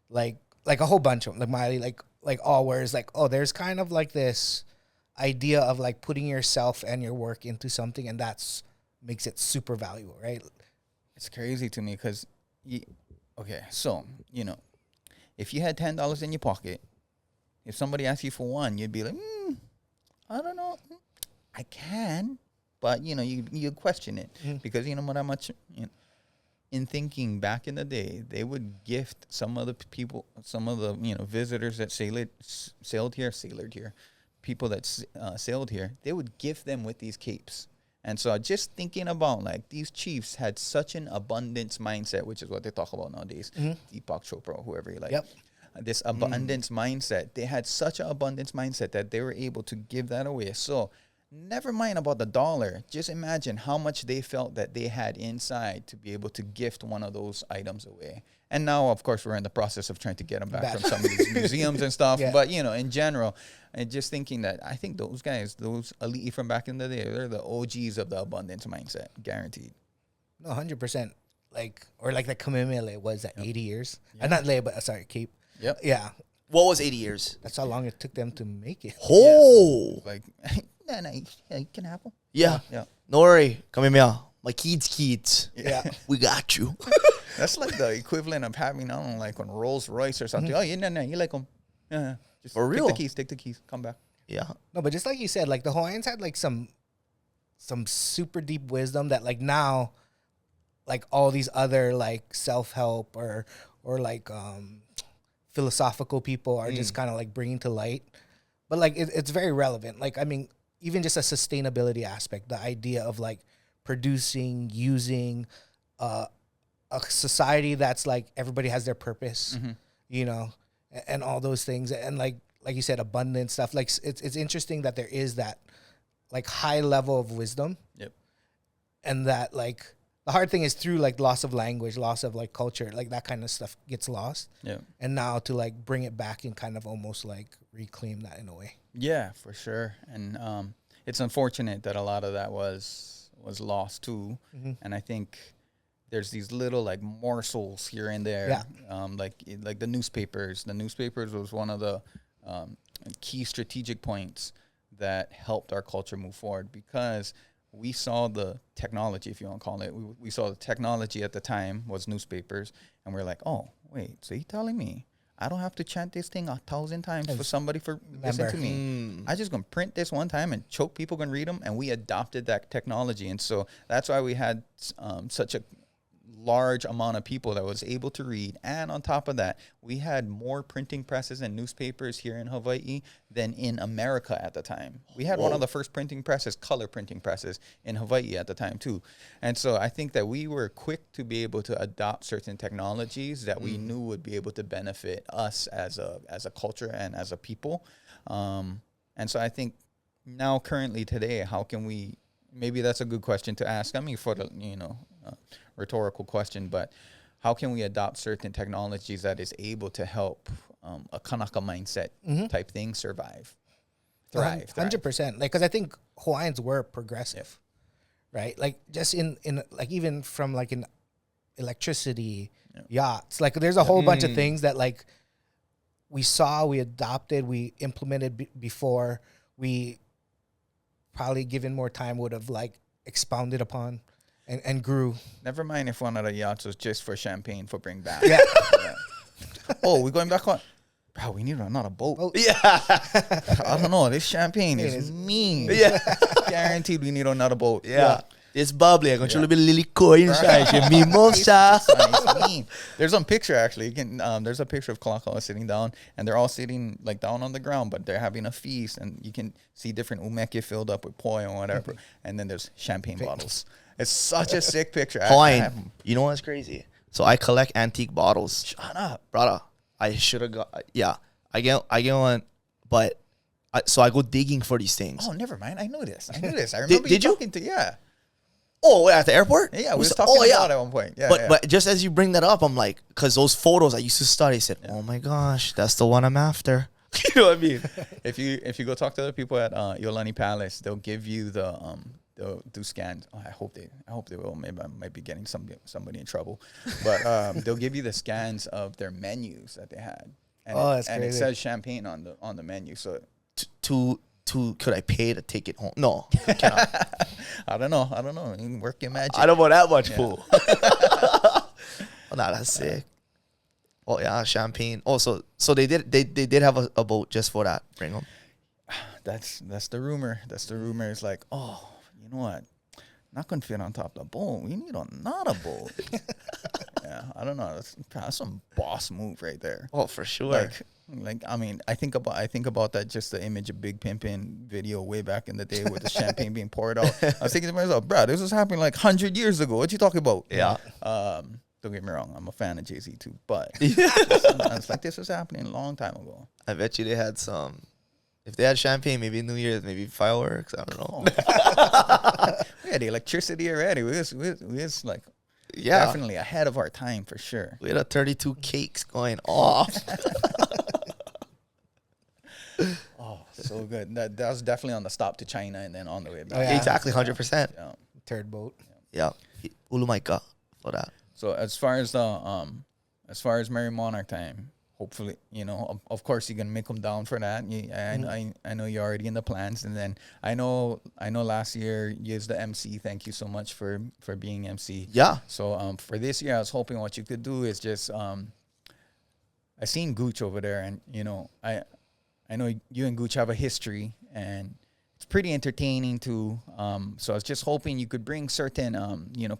like a whole bunch of them. Like all words, like there's kind of like this idea of like putting yourself and your work into something, and that's makes it super valuable, right? It's crazy to me because. Okay, so, if you had $10 in your pocket, if somebody asked you for one, you'd be like, I don't know. I can, but, you question it. Because, how much, in thinking back in the day, they would gift some of the people, some of the, visitors that sailed here, people that sailed here, they would gift them with these capes. And so just thinking about, like, these chiefs had such an abundance mindset, which is what they talk about nowadays. Deepak Chopra, whoever you like. This abundance mindset. They had such an abundance mindset that they were able to give that away. So never mind about the dollar. Just imagine how much they felt that they had inside to be able to gift one of those items away. And now, of course, we're in the process of trying to get them back from some of these museums and stuff. Yeah. But, in general, and just thinking that I think those guys, those elite from back in the day, they're the OGs of the abundance mindset, guaranteed. No, 100%. Like the Kamemele was at 80 years. Not lay, but sorry, keep. Yep. Yeah. What was 80 years? That's how long it took them to make it. Oh. Yeah. Like, you can have them. Yeah. Yeah. No worry. Come here. My kids. Yeah. We got you. That's like the equivalent of having, I don't know, like on Rolls Royce or something. Oh, you like them. Yeah. Just For real. Take the keys. Come back. Yeah. No, but just like you said, like the Hawaiians had like some super deep wisdom that like now, like all these other like self-help or like philosophical people are just kind of like bringing to light. But like it's very relevant. Like, I mean, even just a sustainability aspect, the idea of like producing, using a society that's like everybody has their purpose, and all those things. And like you said, abundance stuff. Like it's interesting that there is that like high level of wisdom. Yep. And that like the hard thing is through like loss of language, loss of like culture, like that kind of stuff gets lost. Yeah. And now to like bring it back and kind of almost like reclaim that in a way. Yeah, for sure. And it's unfortunate that a lot of that was lost too. Mm-hmm. And I think there's these little like morsels here and there. Yeah. Like the newspapers. The newspapers was one of the key strategic points that helped our culture move forward, because we saw the technology, if you want to call it. We saw the technology at the time was newspapers, and we're like, oh, wait, so you're telling me I don't have to chant this thing 1,000 times for somebody for listen to me. I just gonna print this one time and choke people can read them, and we adopted that technology. And so that's why we had such a large amount of people that was able to read. And on top of that, we had more printing presses and newspapers here in Hawaii than in America at the time. We had one of the first printing presses, color printing presses in Hawaii at the time too. And so I think that we were quick to be able to adopt certain technologies that we knew would be able to benefit us as a culture and as a people. And so I think now currently today, how can we, maybe that's a good question to ask. I mean, for the, rhetorical question, but how can we adopt certain technologies that is able to help a Kanaka mindset type thing thrive? 100%. Like, because I think Hawaiians were progressive, right? Like just in like even from like in electricity, yachts, like there's a whole bunch of things that like we saw, we adopted, we implemented before we probably given more time would have like expounded upon. And grew. Never mind if one of the yachts was just for champagne for bring back. Yeah. Oh, we're going back on. Bro, we need another boat. Oh. Yeah. I don't know. This champagne is mean. Yeah. Guaranteed we need another boat. Yeah. It's bubbly. I'm going to be lilikoi inside. Mimosa. There's some picture actually. You can there's a picture of Kanakaole sitting down, and they're all sitting like down on the ground, but they're having a feast, and you can see different umeke filled up with poi and whatever, and then there's champagne bottles. It's such a sick picture. Hawaiian. You know what's crazy? So I collect antique bottles. Shut up, brother. I should have got. Yeah, I get one, but so I go digging for these things. Oh, never mind. I know this. I remember did you talking to Oh, at the airport? Yeah, we was talking about it at one point. Yeah, but just as you bring that up, I'm like, because those photos I used to study, I said, oh my gosh, that's the one I'm after. You know what I mean? If you go talk to other people at Iolani Palace, they'll give you they'll do scans. Oh, I hope they will. Maybe I might be getting somebody in trouble, but they'll give you the scans of their menus that they had. And that's and crazy. It says champagne on the menu. So could I pay to take it home? No, I cannot. I don't know. You can work your magic. I don't want that much fool. Oh, nah, that's sick. Oh yeah, champagne. Oh, so they did have a boat just for that. Bring them. That's the rumor. That's the rumor. It's like, oh, you know what? Not gonna fit on top of the boat. We need another boat. Yeah, I don't know. That's some boss move right there. Oh, for sure. Like I mean, I think about that, just the image of Big Pimpin' video way back in the day with the champagne being poured out. I was thinking to myself, bro, this was happening like 100 years ago. What you talking about? Yeah. Don't get me wrong, I'm a fan of Jay-Z too, but it's like this was happening a long time ago. I bet you they had some If they had champagne, maybe New Year's, maybe fireworks. I don't know. We had electricity already. We was like Yeah. definitely ahead of our time for sure. We had a 32 cakes going off. Oh, so good. That was definitely on the stop to China and then on the way back. Oh, yeah. Exactly, 100%. Yeah. Third boat. Yeah. Ulumaika for that. So as far as Merrie Monarch time, hopefully, of course you're gonna make them down for that. I know you're already in the plans, and then I know last year you was the MC. Thank you so much for being MC. Yeah. So for this year, I was hoping what you could do is just I seen Gooch over there, and I know you and Gooch have a history, and it's pretty entertaining too. So I was just hoping you could bring certain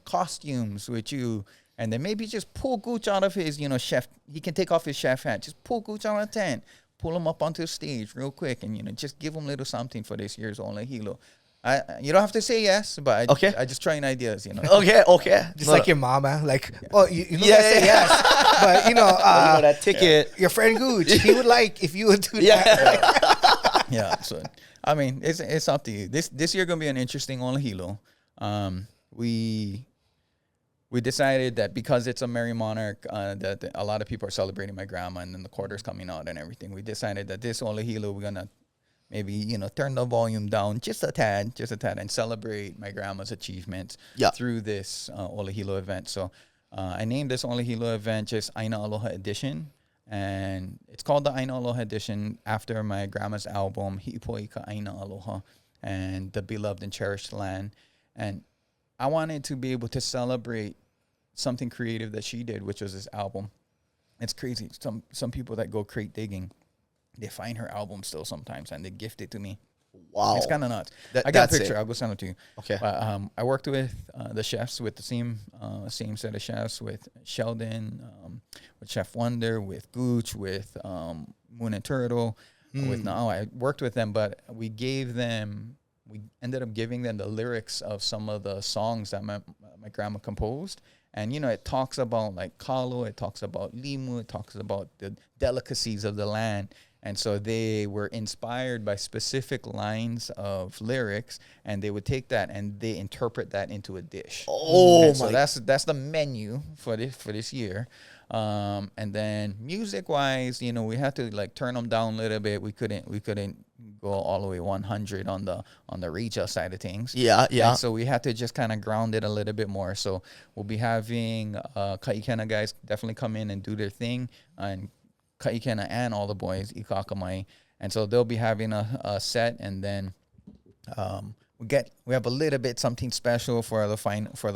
costumes with you. And then maybe just pull Gooch out of his, chef. He can take off his chef hat. Just pull Gooch out of the tent. Pull him up onto the stage real quick. And, just give him a little something for this year's Ole Hilo. You don't have to say yes, but I just trying ideas, Okay. Just like your mama. Like, oh, you know, say yes. But, that ticket. your friend Gooch, he would like if you would do that. Yeah. So, I mean, it's up to you. This year going to be an interesting Ole Hilo. We decided that because it's a Merrie Monarch, that a lot of people are celebrating my grandma, and then the quarter's coming out and everything. We decided that this Ole Hilo, we're gonna maybe turn the volume down just a tad, and celebrate my grandma's achievements through this Ole Hilo event. So I named this Ole Hilo event just Aina Aloha Edition, and it's called the Aina Aloha Edition after my grandma's album Hi'ipoika Aina Aloha and the Beloved and Cherished Land. And I wanted to be able to celebrate something creative that she did, which was this album. It's crazy. Some people that go crate digging, they find her album still sometimes and they gift it to me. Wow. It's kind of nuts. I got a picture. I'll go send it to you. Okay. But I worked with the chefs, with the same set of chefs, with Sheldon, with Chef Wonder, with Gooch, with Moon and Turtle, with Nao. I worked with them, but we ended up giving them the lyrics of some of the songs that my grandma composed. And, it talks about like kalo, it talks about limu, it talks about the delicacies of the land. And so they were inspired by specific lines of lyrics, and they would take that and they interpret that into a dish. So that's the menu for this year. And then music wise, we had to like turn them down a little bit. We couldn't go all the way 100 on the Reja side of things. Yeah. And so we had to just kind of ground it a little bit more. So we'll be having Ka'ikena guys definitely come in and do their thing, and Ka'ikena and all the boys, Ikakamai. And so they'll be having a set, and then we have a little bit something special for the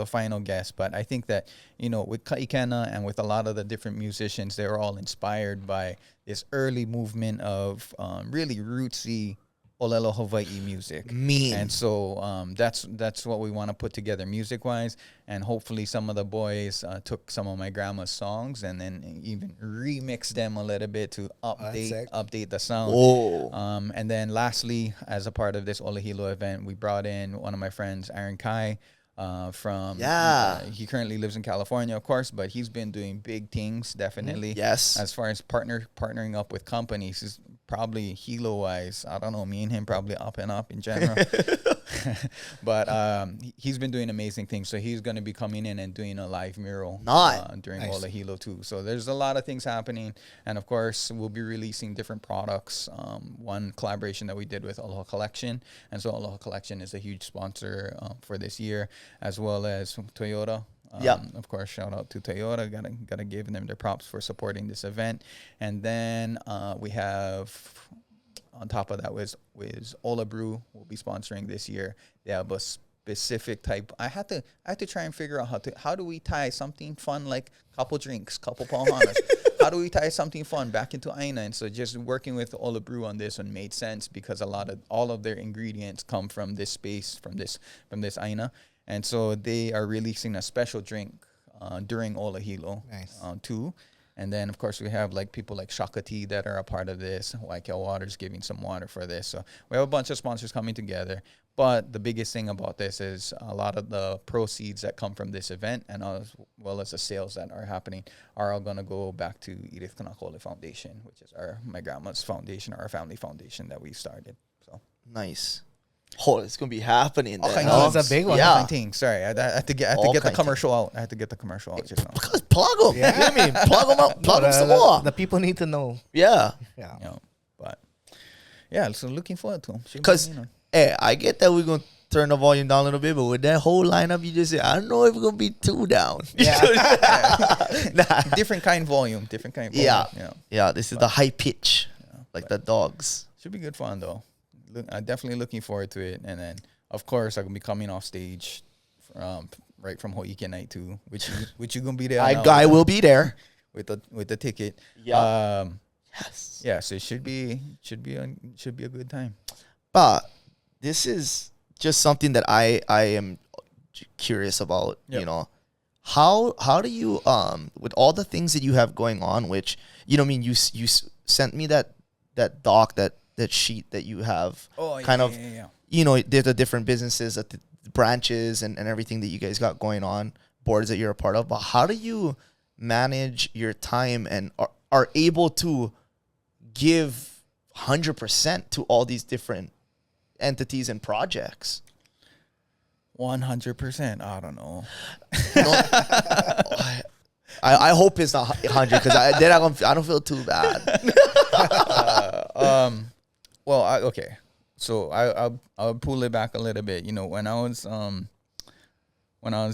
final guest. But I think that with Ka'ikena and with a lot of the different musicians, they were all inspired by this early movement of really rootsy Olelo Hawaii music. And so that's what we want to put together music wise, and hopefully some of the boys took some of my grandma's songs and then even remixed them a little bit to update the sound. And then lastly, as a part of this Ole Hilo event, we brought in one of my friends, Aaron Kai, he currently lives in California, of course, but he's been doing big things, definitely. Yes. As far as partnering up with companies, is probably Hilo wise, I don't know, me and him probably up and up in general. But he's been doing amazing things. So he's going to be coming in and doing a live mural during Ole Hilo too. So there's a lot of things happening. And of course, we'll be releasing different products. One collaboration that we did with Aloha Collection. And so Aloha Collection is a huge sponsor for this year, as well as Toyota. Of course, shout out to Toyota. Gotta give them their props for supporting this event. And then we have, on top of that, was Ola Brew will be sponsoring this year. They have a specific type. I had to try and figure out how do we tie something fun like couple drinks, couple pahanas. How do we tie something fun back into Aina? And so just working with Ola Brew on this one made sense, because all of their ingredients come from this space, from this Aina. And so they are releasing a special drink during Ole Hilo too. And then, of course, we have like people like Shakati that are a part of this. Waikea Water's giving some water for this. So we have a bunch of sponsors coming together. But the biggest thing about this is a lot of the proceeds that come from this event, and as well as the sales that are happening, are all going to go back to Edith Kanakaole Foundation, which is my grandma's foundation, or our family foundation that we started. So nice. Oh, it's gonna be happening. Okay, no, it's a big one. Yeah. Sorry, I had to get the commercial out. I had to get the commercial out just now. Because plug them. Yeah. You know what I mean? Plug them up. Plug them some more. The people need to know. Yeah. Yeah. You know, but yeah, so looking forward to them. Because, hey, I get that we're going to turn the volume down a little bit, but with that whole lineup you just said, I don't know if we're going to be too down. Yeah. Different kind volume. Yeah. Yeah, this is the high pitch, like the dogs. Should be good fun, though. I'm definitely looking forward to it. And then, of course, I'm going to be coming off stage right from HAWAI'I night, too, which you going to be there. I will be there. With the ticket. Yeah. Yes. Yeah, so it should be a good time. But this is just something that I am curious about. Yep. You know, how do you with all the things that you have going on, which you you sent me that doc, that sheet that you have. Oh, kind of. Yeah. You know, there's the different businesses, the branches, and everything that you guys got going on, boards that you're a part of. But how do you manage your time and are able to give 100% to all these different entities and projects? 100%. I don't know. I hope it's not 100 because I don't feel too bad. Okay. So I'll pull it back a little bit. You know, when I was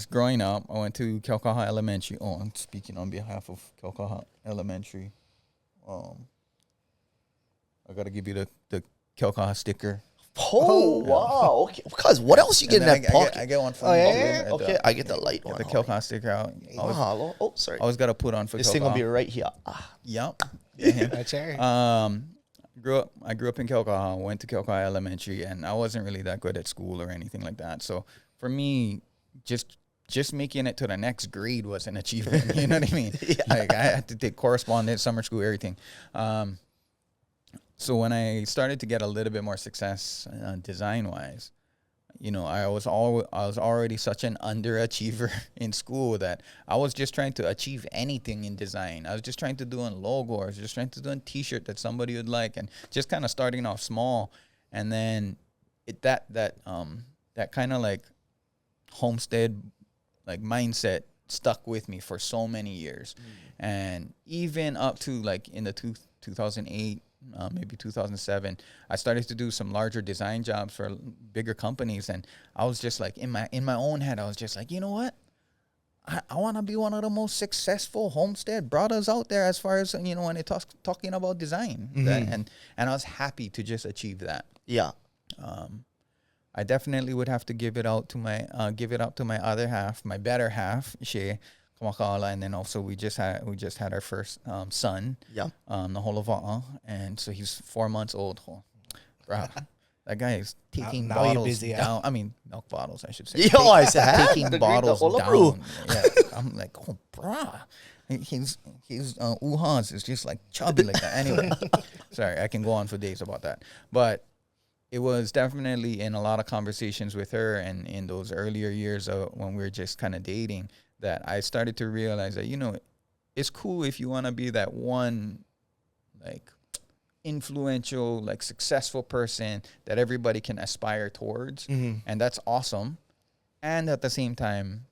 growing up, I went to Keaukaha Elementary. Oh, I'm speaking on behalf of Keaukaha Elementary. I gotta give you the Keaukaha sticker. Oh, wow. Okay. Because what else you get in that pocket? I get one from Okay, I get the light one. the Keaukaha sticker out. Oh, sorry. I was gonna put on for This Keaukaha. thing will be right here. Yep. That's right. I grew up in Keaukaha, went to Keaukaha Elementary, and I wasn't really that good at school or anything like that. So for me, just making it to the next grade was an achievement. You know what I mean? Yeah. Like I had to take correspondence, summer school, everything. So when I started to get a little bit more success design wise, you know, I was already such an underachiever in school that I was just trying to achieve anything in design. I was just trying to do a logo, I was just trying to do a T-shirt that somebody would like, and just kind of starting off small. And then that kind of like homestead like mindset stuck with me for so many years. And even up to like in the 2008, maybe 2007, I started to do some larger design jobs for bigger companies, and I was just like in my own head, I was just like, you know what, I want to be one of the most successful homestead brothers out there as far as, you know, when it talking about design. And I was happy to just achieve that. Yeah. I definitely would have to give it up to my other half, my better half, She Kamakaala, and then also we just had our first son, Yeah. Naholava'a, and so he's 4 months old. Bruh, that guy is taking now you're bottles busy, down. I mean, milk bottles, I should say. Yo, I said Taking bottles down. Yeah, I'm like, oh, bruh. His uhans is just like chubby like that. Anyway, sorry, I can go on for days about that. But it was definitely in a lot of conversations with her, and in those earlier years when we were just kind of dating, that I started to realize that, you know, it's cool if you want to be that one, like, influential, like, successful person that everybody can aspire towards. And that's awesome. And at the same time,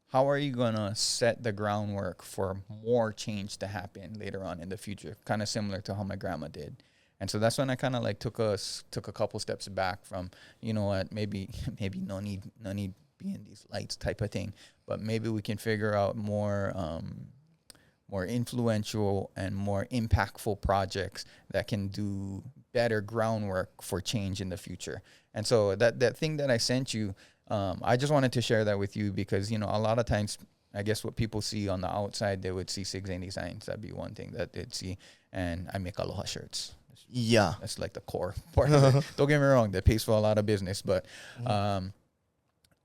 how are you going to set the groundwork for more change to happen later on in the future? Kind of similar to how my grandma did. And so that's when I kind of like took a couple steps back from, you know what, maybe no need being these lights type of thing, but maybe we can figure out more influential and more impactful projects that can do better groundwork for change in the future. And so that thing that I sent you, I just wanted to share that with you because, you know, a lot of times, I guess what people see on the outside, they would see Sig Zane Designs. That'd be one thing that they'd see. And I make aloha shirts. Yeah. That's like the core part of it. Don't get me wrong, that pays for a lot of business, but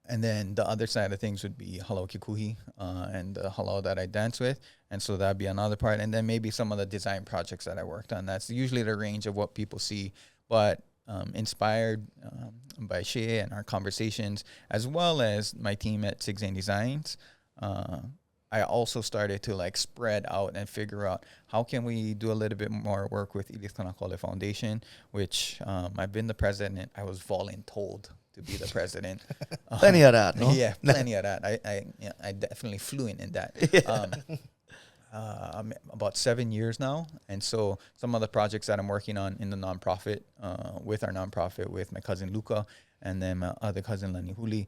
and then the other side of things would be halau kikuhi and the halau that I dance with. And so that'd be another part. And then maybe some of the design projects that I worked on. That's usually the range of what people see. But inspired by Shea and our conversations, as well as my team at Sig Zane Designs, I also started to like spread out and figure out how can we do a little bit more work with Edith Kanakaole Foundation, which I've been the president. I was voluntold to be the president. Plenty of that, no? Yeah, plenty of that. I definitely fluent in that. Yeah. I'm about 7 years now, and so some of the projects that I'm working on in the nonprofit, with our nonprofit, with my cousin Luca, and then my other cousin Lani Huli,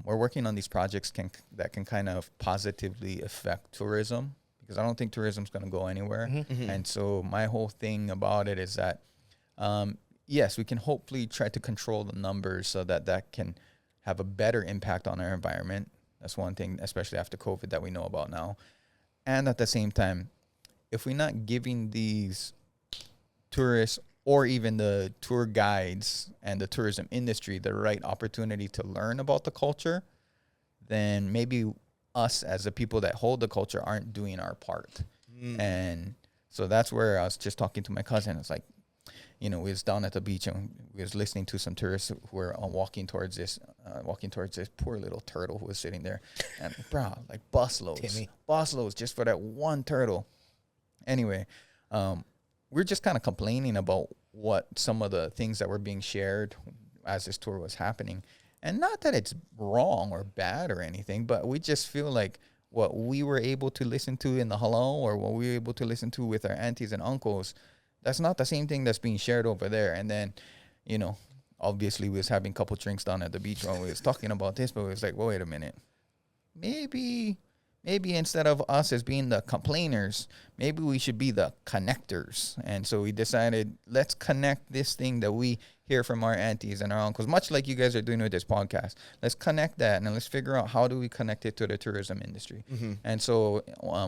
we're working on these projects that can kind of positively affect tourism, because I don't think tourism is going to go anywhere. And so my whole thing about it is that, yes, we can hopefully try to control the numbers so that can have a better impact on our environment. That's one thing, especially after COVID, that we know about now. And at the same time, if we're not giving these tourists or even the tour guides and the tourism industry the right opportunity to learn about the culture, then maybe us as the people that hold the culture aren't doing our part. And so that's where I was just talking to my cousin. It's like, we was down at the beach and we was listening to some tourists who were walking towards this poor little turtle who was sitting there, and bro, like busloads just for that one turtle. Anyway, we're just kind of complaining about what some of the things that were being shared as this tour was happening, and not that it's wrong or bad or anything, but we just feel like what we were able to listen to in the halau, or what we were able to listen to with our aunties and uncles, that's not the same thing that's being shared over there. And then, obviously we was having a couple drinks down at the beach when we was talking about this, but it was like, well, wait a minute. Maybe instead of us as being the complainers, maybe we should be the connectors. And so we decided, let's connect this thing that we hear from our aunties and our uncles, much like you guys are doing with this podcast. Let's connect that, and let's figure out how do we connect it to the tourism industry. And so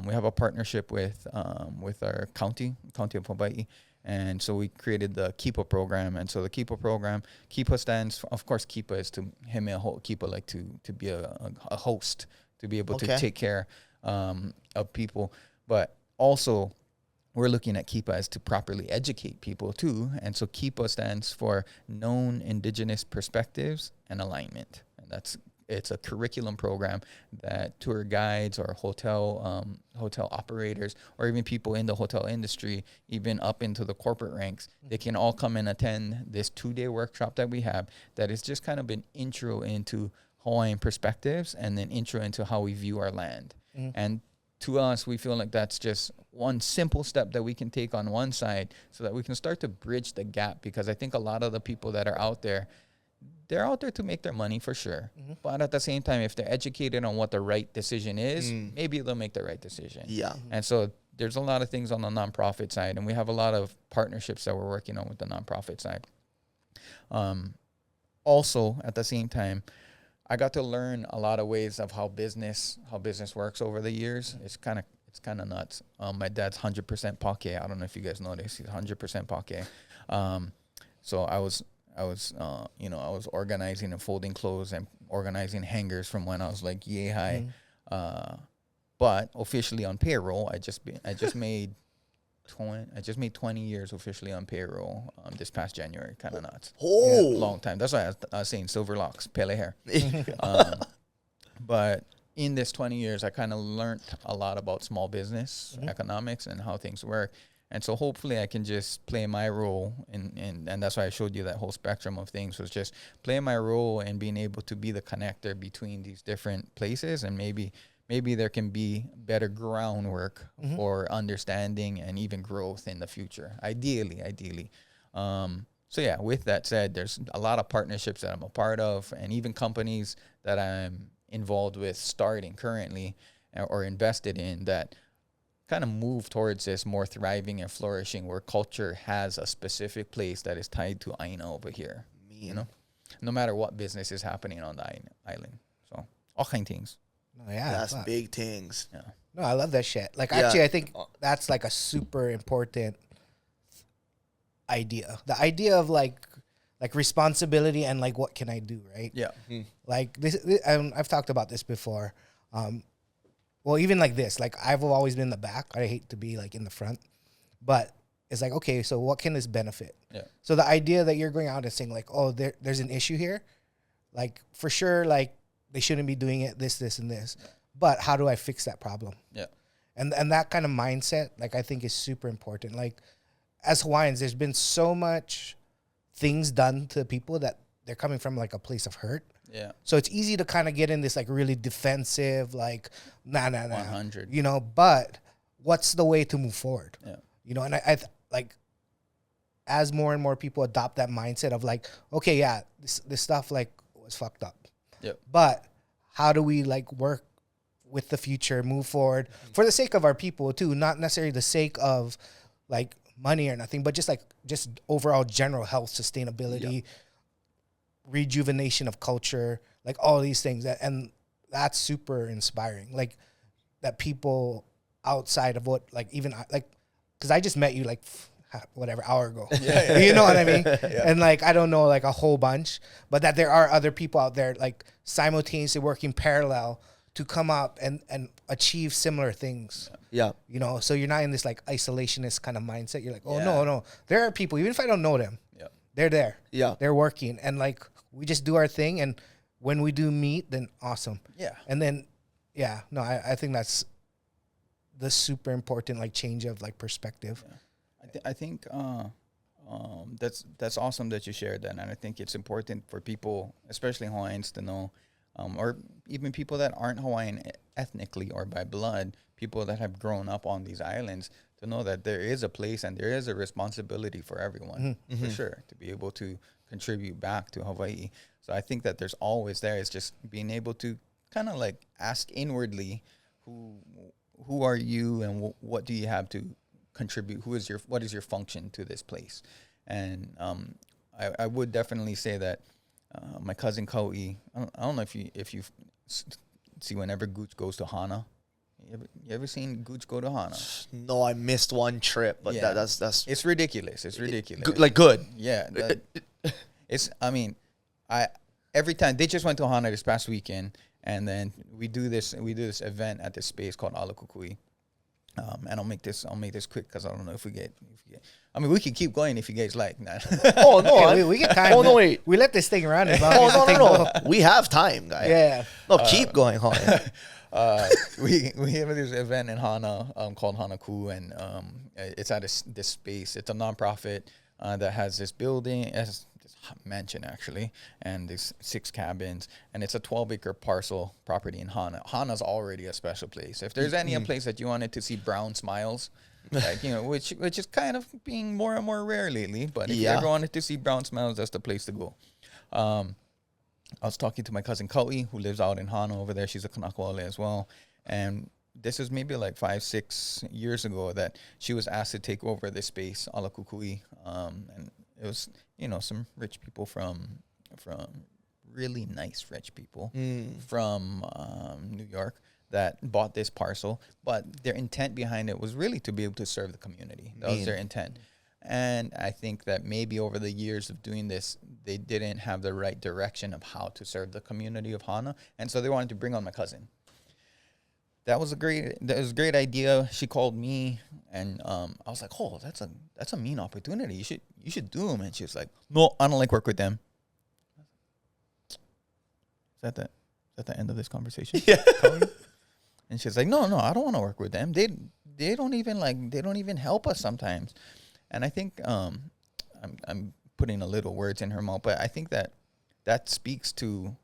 we have a partnership with our county of Hawaii. And so we created the KIPA program. And so the KIPA program, KIPA stands for, of course, KIPA is to him, KIPA, like to be a host, to be able to take care of people. But also, we're looking at KIPA as to properly educate people too. And so KIPA stands for Known Indigenous Perspectives and Alignment. And it's a curriculum program that tour guides or hotel operators, or even people in the hotel industry, even up into the corporate ranks, they can all come and attend this 2-day workshop that we have, that is just kind of an intro into Hawaiian perspectives, and then intro into how we view our land. And to us, we feel like that's just one simple step that we can take on one side, so that we can start to bridge the gap. Because I think a lot of the people that are out there, they're out there to make their money for sure. But at the same time, if they're educated on what the right decision is, maybe they'll make the right decision. Yeah. And so there's a lot of things on the nonprofit side, and we have a lot of partnerships that we're working on with the nonprofit side. Also, at the same time, I got to learn a lot of ways of how business works over the years. It's kind of nuts. My dad's 100% pake. I don't know if you guys know this. He's 100% pake. So I was organizing and folding clothes and organizing hangers from when I was like yay high. But officially on payroll, I just made 20 years officially on payroll this past January. Kind of nuts. Long time. That's why I was saying silver locks, pele hair. But in this 20 years, I kind of learned a lot about small business economics and how things work. And so hopefully I can just play my role, and that's why I showed you that whole spectrum of things, was just play my role and being able to be the connector between these different places, and maybe there can be better groundwork for understanding and even growth in the future, ideally. So yeah, with that said, there's a lot of partnerships that I'm a part of, and even companies that I'm involved with starting currently or invested in, that kind of move towards this more thriving and flourishing, where culture has a specific place that is tied to Aina over here, no matter what business is happening on the island. So all kind of things. Oh, yeah, that's big things. Yeah. No, I love that shit. Like, actually, I think that's like a super important idea. The idea of like responsibility and like, what can I do, right? Yeah. Like this, I've talked about this before. Well, even like this, like I've always been in the back. I hate to be like in the front, but is like, okay, so what can this benefit? Yeah. So the idea that you're going out and saying like, oh, there's an issue here, like for sure, like they shouldn't be doing it, this, and this. But how do I fix that problem? Yeah. And that kind of mindset, like I think is super important. Like as Hawaiians, there's been so much things done to people that they're coming from like a place of hurt. Yeah. So it's easy to kind of get in this like really defensive, like, nah. 100. You know, but what's the way to move forward? Yeah. You know, and I like as more and more people adopt that mindset of like, okay, yeah, this stuff like was fucked up. Yep. But how do we like work with the future, move forward for the sake of our people too, not necessarily the sake of like money or nothing, but just overall general health, sustainability, rejuvenation of culture, like all these things. And that's super inspiring. Like that people outside of what, like even like, cause I just met you like whatever hour ago, you know what I mean? And like, I don't know like a whole bunch, but that there are other people out there like simultaneously working parallel to come up and achieve similar things. Yeah. You know, so you're not in this like isolationist kind of mindset. You're like, oh no. There are people, even if I don't know them, they're there. Yeah. They're working. And like, we just do our thing. And when we do meet, then awesome. Yeah. And then, I think that's the super important like change of like perspective. Yeah. I think that's awesome that you shared that. And I think it's important for people, especially Hawaiians, to know, or even people that aren't Hawaiian ethnically or by blood, people that have grown up on these islands, to know that there is a place and there is a responsibility for everyone, for sure, to be able to contribute back to Hawaii. So I think that there's always there. It's just being able to kind of like ask inwardly, who are you and what do you have to contribute? What is your function to this place? And I would definitely say that my cousin Kau'i, I don't know if you see whenever Gooch goes to Hana. You ever seen Gooch go to Hana? No, I missed one trip, but that's it's ridiculous. It's ridiculous. Like good. Yeah, every time they just went to Hana this past weekend, and then we do this event at this space called Ala Kukui. And I'll make this quick because I don't know if we get. I mean, we can keep going if you guys like. Oh no, we get time. Oh no, wait. We let this thing run. No. We have time, guys. Yeah. No, keep going, hon. We have this event in Hana called Hanaku, and it's at this space. It's a nonprofit that has this building, this mansion actually, and there's 6 cabins, and it's a 12-acre parcel property in Hana. Hana's already a special place. If there's any place that you wanted to see brown smiles, like, you know, which is kind of being more and more rare lately, but if you ever wanted to see brown smiles, that's the place to go. I was talking to my cousin Kau'i, who lives out in Hana over there. She's a Kanakaole as well, and this is maybe like 5-6 years ago that she was asked to take over this space, Ala Kukui, and it was, you know, some rich people from really nice rich people from New York that bought this parcel, but their intent behind it was really to be able to serve the community. That was their intent. And I think that maybe over the years of doing this, they didn't have the right direction of how to serve the community of Hana, and so they wanted to bring on my cousin. That was a great idea. She called me, and I was like, "Oh, that's a mean opportunity. You should do them." And she was like, "No, I don't like work with them." Is that the end of this conversation? Yeah. And she's like, "No, I don't want to work with them. They don't even help us sometimes." And I think I'm putting a little words in her mouth, but I think that speaks to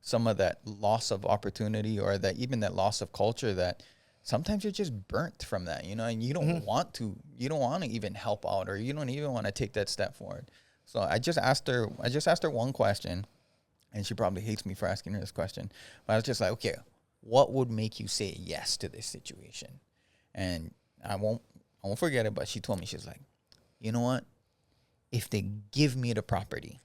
some of that loss of opportunity, or that even that loss of culture, that sometimes you're just burnt from that, you know, and you don't want to even help out, or you don't even want to take that step forward. So I just asked her one question, and she probably hates me for asking her this question, but I was just like, okay, what would make you say yes to this situation? And I won't forget it, but she told me, she's like, you know what? If they give me the property.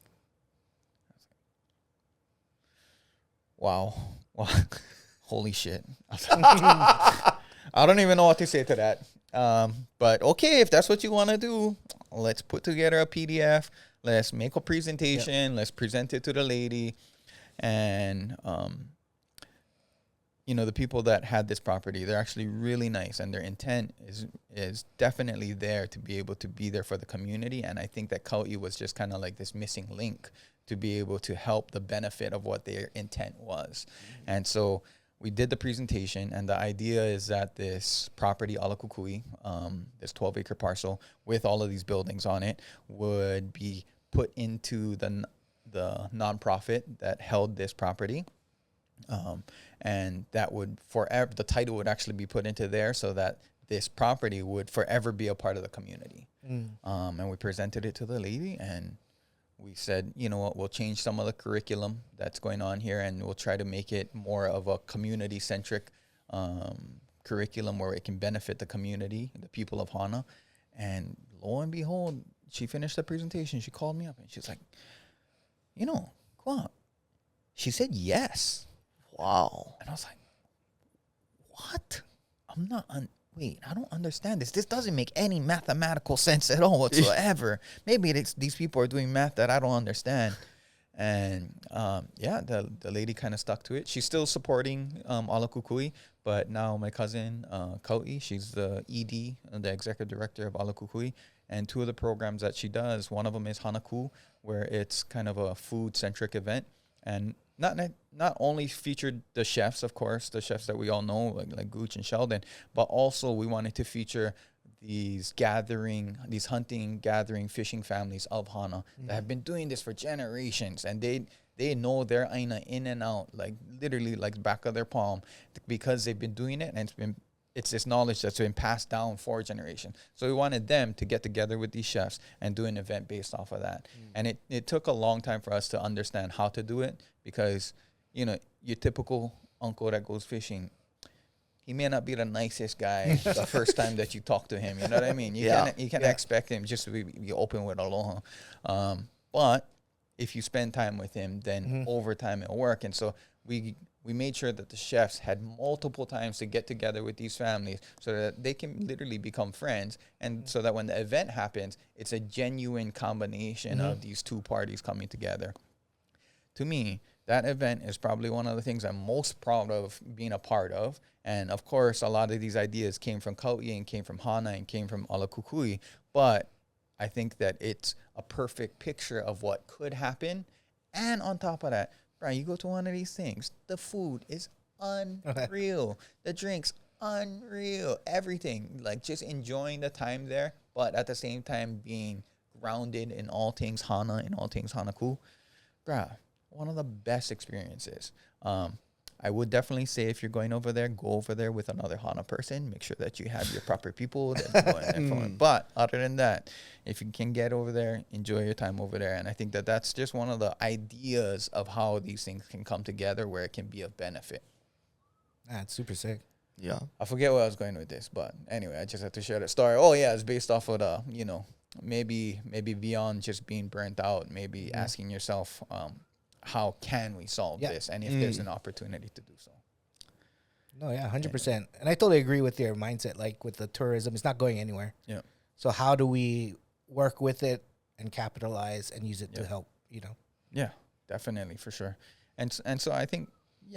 Wow. Holy shit. I don't even know what to say to that. But okay, if that's what you want to do, let's put together a PDF. Let's make a presentation. Let's present it to the lady. And the people that had this property, they're actually really nice, and their intent is definitely there to be able to be there for the community. And I think that Kauai was just kind of like this missing link to be able to help the benefit of what their intent was. And so we did the presentation, and the idea is that this property, Alakukui, this 12-acre parcel with all of these buildings on it, would be put into the nonprofit that held this property. And that would forever, the title would actually be put into there so that this property would forever be a part of the community. And we presented it to the lady, and we said, you know what, we'll change some of the curriculum that's going on here, and we'll try to make it more of a community-centric curriculum where it can benefit the community, the people of Hana. And lo and behold, she finished the presentation. She called me up, and she's like, Kuhao, she said yes. Wow. And I was like, what? Wait, I don't understand this. This doesn't make any mathematical sense at all whatsoever. Maybe these people are doing math that I don't understand. And the lady kind of stuck to it. She's still supporting Alakukui, but now my cousin Kauai, she's the ED, the executive director of Alakukui, and two of the programs that she does, one of them is Hanaku, where it's kind of a food-centric event, and not only featured the chefs, of course, the chefs that we all know, like Gooch and Sheldon, but also we wanted to feature these hunting, gathering, fishing families of Hana that have been doing this for generations, and they know their aina in and out, like literally like back of their palm, because they've been doing it, and it's this knowledge that's been passed down for generations. So we wanted them to get together with these chefs and do an event based off of that. And it took a long time for us to understand how to do it, because, your typical uncle that goes fishing, he may not be the nicest guy the first time that you talk to him. You know what I mean? You can't expect him just to be open with aloha. But if you spend time with him, then over time it'll work. And so we made sure that the chefs had multiple times to get together with these families so that they can literally become friends, and so that when the event happens, it's a genuine combination of these two parties coming together. To me, that event is probably one of the things I'm most proud of being a part of. And of course, a lot of these ideas came from Kauai and came from Hana and came from Alakukui, but I think that it's a perfect picture of what could happen. And on top of that, Brian, you go to one of these things, the food is unreal. The drinks, unreal. Everything. Like, just enjoying the time there, but at the same time being grounded in all things Hana and all things Hanaku. Bruh, one of the best experiences. I would definitely say if you're going over there, go over there with another Hana person. Make sure that you have your proper people that go and fun. But other than that, if you can get over there, enjoy your time over there. And I think that that's just one of the ideas of how these things can come together where it can be of benefit. That's super sick. Yeah. I forget where I was going with this, but anyway, I just had to share that story. Oh, yeah, it's based off of the, maybe beyond just being burnt out, maybe asking yourself, how can we solve this, and if there's an opportunity to do so. No, yeah, 100%. And I totally agree with your mindset. Like with the tourism, it's not going anywhere. Yeah. So how do we work with it and capitalize and use it to help, Yeah, definitely, for sure. And so I think,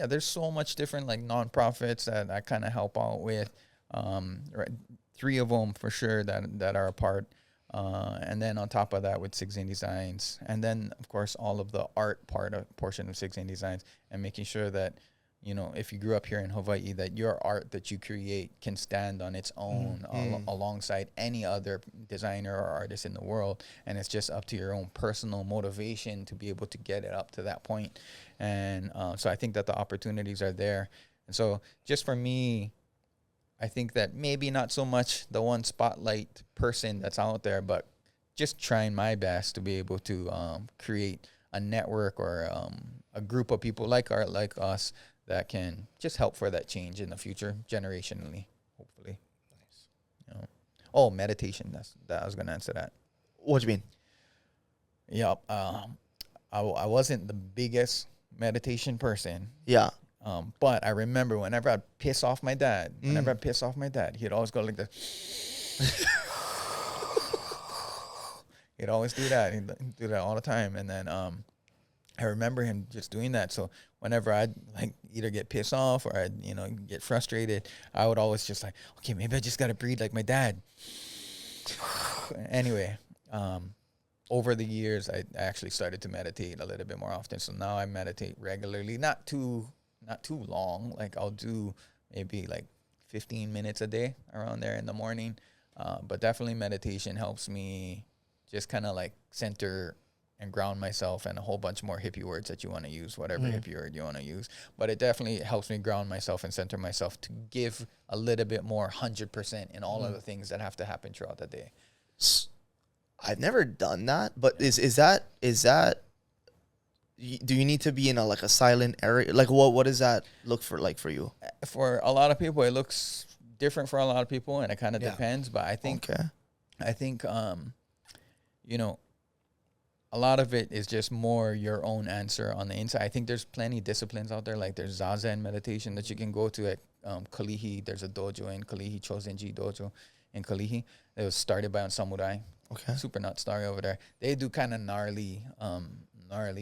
there's so much different like nonprofits that I kind of help out with. Right, 3 of them for sure that are a part. And then on top of that with 16 Designs, and then of course all of the art portion of 16 Designs, and making sure that if you grew up here in Hawaii, that your art that you create can stand on its own alongside any other designer or artist in the world, and it's just up to your own personal motivation to be able to get it up to that point. And so I think that the opportunities are there. And so just for me, I think that maybe not so much the one spotlight person that's out there, but just trying my best to be able to create a network or a group of people like us that can just help for that change in the future, generationally, hopefully. Nice. Oh, meditation. I was gonna answer that. What do you mean? Yeah. I wasn't the biggest meditation person. Yeah. But I remember whenever I'd piss off my dad, he'd always go like this. He'd always do that. He'd do that all the time. And then I remember him just doing that. So whenever I'd like either get pissed off or I'd, get frustrated, I would always just like, okay, maybe I just got to breathe like my dad. Anyway, over the years, I actually started to meditate a little bit more often. So now I meditate regularly, not too long. Like I'll do maybe like 15 minutes a day around there in the morning. But definitely meditation helps me just kind of like center and ground myself, and a whole bunch more hippie words that you want to use, whatever hippie word you want to use. But it definitely helps me ground myself and center myself to give a little bit more 100% in all of the things that have to happen throughout the day. I've never done that, but is that do you need to be in a silent area? Like what does that look for like for you? For a lot of people, it looks different for a lot of people, and it kind of depends. But I think, a lot of it is just more your own answer on the inside. I think there's plenty of disciplines out there. Like there's Zazen meditation that you can go to at Kalihi. There's a dojo in Kalihi, Chozenji Dojo in Kalihi. It was started by a samurai. Okay. Super nut story over there. They do kind of gnarly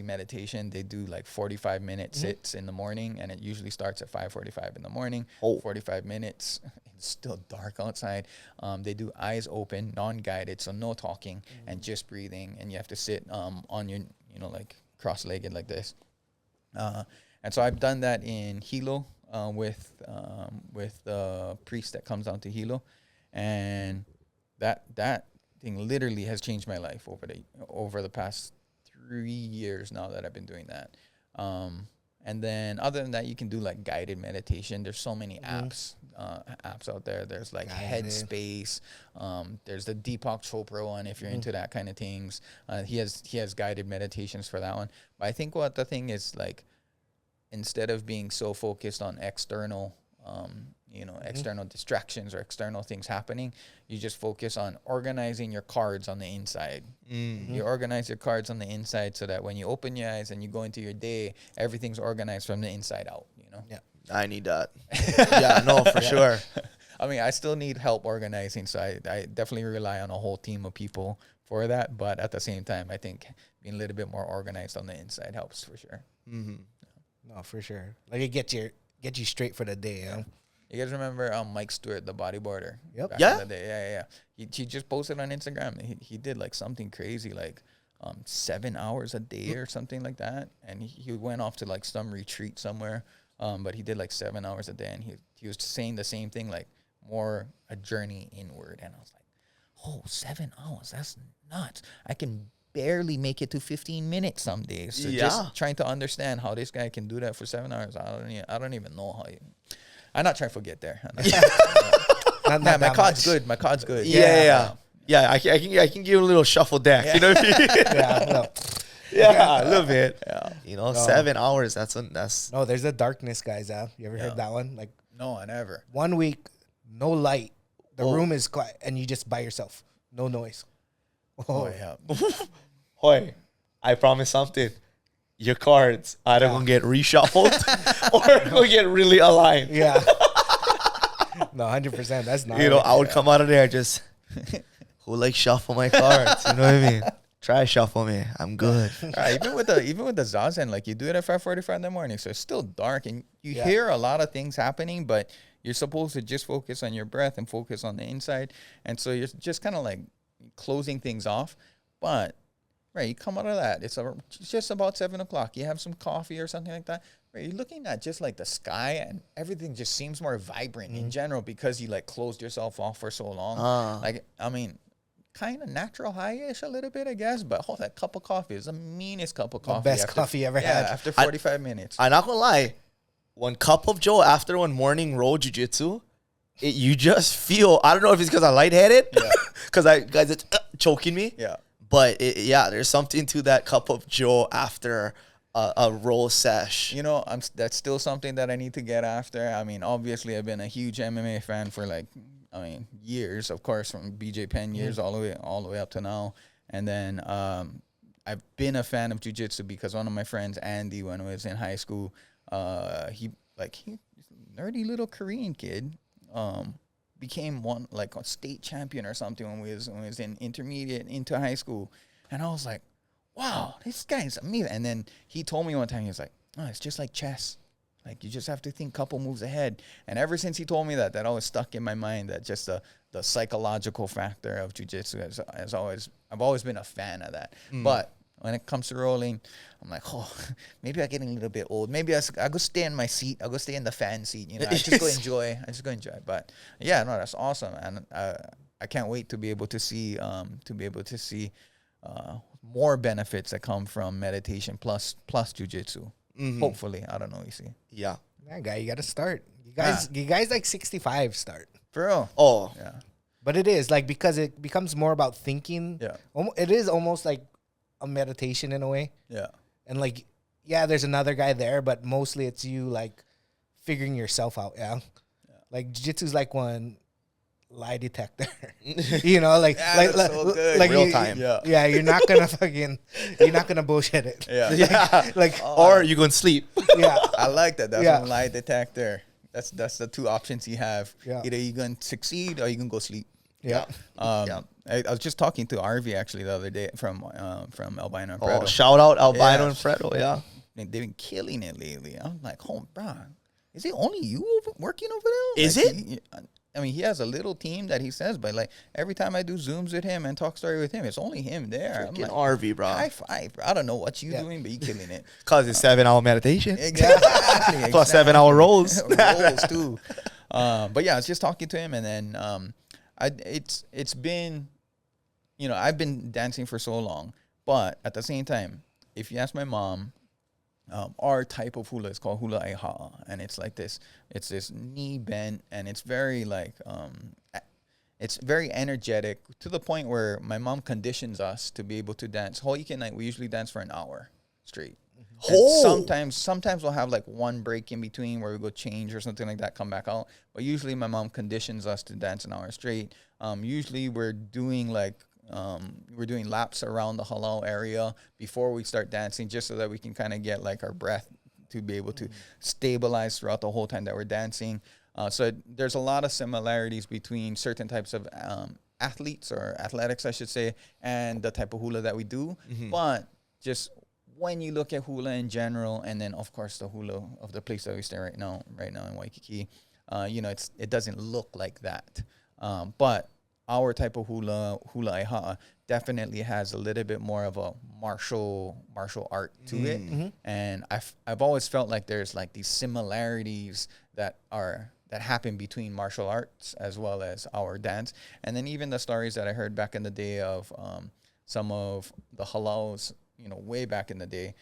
meditation. They do like 45-minute sits in the morning, and it usually starts at 5:45 in the morning. 45 minutes. It's still dark outside. They do eyes open, non-guided, so no talking and just breathing. And you have to sit on your, like cross-legged like this. And so I've done that in Hilo with the priest that comes down to Hilo, and that thing literally has changed my life over the past 3 years now that I've been doing that. And then other than that, you can do like guided meditation. There's so many apps out there. There's like Headspace. There's the Deepak Chopra one if you're into that kind of things. He has guided meditations for that one. But I think what the thing is, like, instead of being so focused on external external distractions or external things happening, you just focus on organizing your cards on the inside. You organize your cards on the inside so that when you open your eyes and you go into your day, everything's organized from the inside out, Yeah. I need that. Yeah, no, for sure. I mean, I still need help organizing, so I definitely rely on a whole team of people for that. But at the same time, I think being a little bit more organized on the inside helps for sure. No, for sure. Like it gets you straight for the day, you know? You guys remember Mike Stewart, the bodyboarder? Yep. Back in the day? Yeah. He just posted on Instagram. He did like something crazy, like 7 hours a day or something like that. And he went off to like some retreat somewhere. But he did like 7 hours a day, and he was saying the same thing, like more a journey inward. And I was like, 7 hours, that's nuts. I can barely make it to 15 minutes some days. So just trying to understand how this guy can do that for 7 hours. I don't even know how I'm not trying to forget there. My card's good. My card's good. Yeah. I can give you a little shuffle deck. Yeah. You know what I mean? Yeah, a little bit. Yeah. 7 hours. That's. No, there's a darkness, guys. You ever heard that one? Like, no, I never. 1 week, no light. The room is quiet, and you just by yourself. No noise. Yeah. Hoy, I promise something. Your cards either gonna get reshuffled or gonna get really aligned. Yeah. No, 100%. That's not. I would come out of there just, who like shuffle my cards? You know what I mean? Try shuffle me. I'm good. Even with the Zazen, like you do it at 5:45 in the morning, so it's still dark, and you hear a lot of things happening, but you're supposed to just focus on your breath and focus on the inside, and so you're just kind of like closing things off, but. Right, you come out of that. It's just about 7 o'clock. You have some coffee or something like that. Right, you're looking at just like the sky, and everything just seems more vibrant in general because you like closed yourself off for so long. Like, I mean, kind of natural high-ish a little bit, I guess. But that cup of coffee is the meanest cup of coffee. The best coffee ever had. After 45 minutes. I'm not gonna lie. One cup of Joe after one morning roll jiu-jitsu, you just feel. I don't know if it's because I'm lightheaded, because it's choking me. Yeah. But there's something to that cup of Joe after a roll sesh. That's still something that I need to get after. I mean, obviously, I've been a huge MMA fan for years, of course, from BJ Penn years all the way up to now. And then I've been a fan of jiu-jitsu because one of my friends, Andy, when I was in high school, he nerdy little Korean kid. Became a state champion or something when we was in intermediate into high school, and I was like, wow, this guy's amazing. And then he told me one time, he was like, oh, it's just like chess. Like, you just have to think a couple moves ahead. And ever since he told me that always stuck in my mind, that just the psychological factor of jiu-jitsu has always, I've always been a fan of that. But when it comes to rolling, I'm like, oh, maybe I'm getting a little bit old. Maybe I'll go stay in my seat. I'll go stay in the fan seat. You know, I just go enjoy. But yeah, no, that's awesome. And I can't wait to be able to see, more benefits that come from meditation plus jiu-jitsu. Hopefully, I don't know. You see, Yeah. That guy, you got to start. You guys like 65 start. for real. Oh. Yeah. But it is like, because it becomes more about thinking. Yeah. It is almost like a meditation in a way. Yeah. And like, yeah, there's another guy there, but mostly it's you like figuring yourself out. Yeah. Like jiu-jitsu's like one lie detector. You know, like that's so good. like Real time. Yeah, you're not gonna bullshit it. Yeah. Like Or you can sleep. yeah. I like that. That's Yeah. one lie detector. That's the two options you have. Yeah. Either you gonna succeed or you can go sleep. Yeah. Yeah. I was just talking to RV actually the other day from Albino and Preto. Oh, shout out Albino Yeah. and Fredo. Yeah. They've been killing it lately. I'm like, oh, bro, is it only you working over there? Is Like, it? I mean, he has a little team that he says, but like every time I do Zooms with him and talk story with him, it's only him there. I'm Freaking like, RV, bro. high five, bro. I don't know what you Yeah. doing, but you killing it. Cause it's 7-hour meditation Exactly. plus 7-hour rolls. Rolls too. But yeah, I was just talking to him, and then it's been, you know, I've been dancing for so long, but at the same time, if you ask my mom, our type of hula is called hula aiha'a, and it's like this. It's this knee bent, and it's very like it's very energetic to the point where my mom conditions us to be able to dance. Hawai'i night, we usually dance for an hour straight. Oh. Sometimes we'll have like one break in between where we go change or something like that, come back out. But usually my mom conditions us to dance an hour straight. Usually we're doing laps around the halau area before we start dancing, just so that we can kind of get like our breath to be able to stabilize throughout the whole time that we're dancing. So there's a lot of similarities between certain types of athletes, or athletics, I should say, and the type of hula that we do. But just when you look at hula in general, and then of course the hula of the place that we stay right now in Waikiki, you know, it doesn't look like that. But our type of hula aiha'a, definitely has a little bit more of a martial art to it. And I've always felt like there's like these similarities that happen between martial arts as well as our dance. And then even the stories that I heard back in the day of some of the halaus, you know, way back in the day,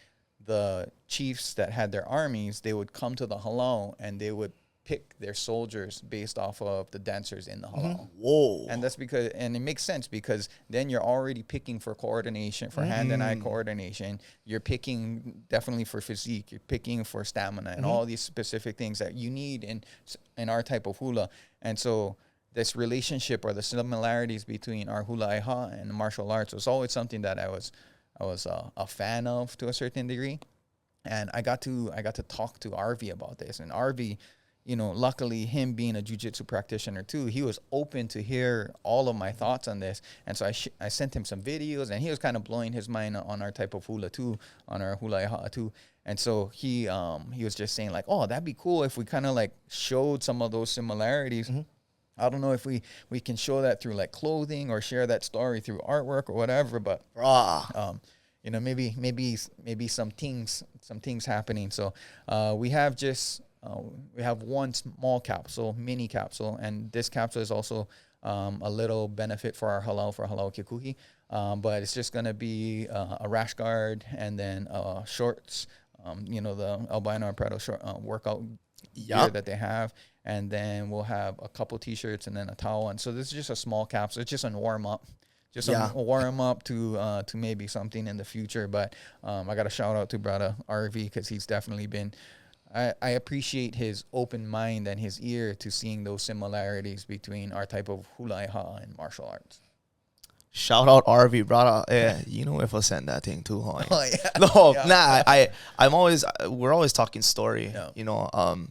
the chiefs that had their armies, they would come to the halau and they would pick their soldiers based off of the dancers in the halau. Whoa. And that's because, and it makes sense, because then you're already picking for coordination, for hand and eye coordination. You're picking definitely for physique. You're picking for stamina and all these specific things that you need in our type of hula. And so this relationship, or the similarities between our hula aiha'a and the martial arts, was always something that I was a fan of to a certain degree. And I got to talk to RV about this, and RV, you know, luckily him being a jiu-jitsu practitioner too, he was open to hear all of my thoughts on this. And so I sent him some videos, and he was kind of blowing his mind on our type of hula too, on our hula aiha'a too. And so he was just saying like, oh, that'd be cool if we kind of like showed some of those similarities. I don't know if we can show that through like clothing, or share that story through artwork or whatever, but you know, maybe some things happening. So we have one small capsule, mini capsule, and this capsule is also a little benefit for our halau, for halau kekuhi. But it's just gonna be a rash guard, and then shorts, you know, the albino and Preto short workout gear that they have. And then we'll have a couple t-shirts and then a towel. And so this is just a small capsule. It's just a warm-up. Just a warm-up to maybe something in the future. But I got to shout out to brother RV, because he's definitely been... I appreciate his open mind and his ear to seeing those similarities between our type of hula aiha'a and martial arts. Shout out RV, brother. Yeah, you know if I send that thing too, huh? Oh, yeah. No, Yeah. we're always talking story. Yeah. You know,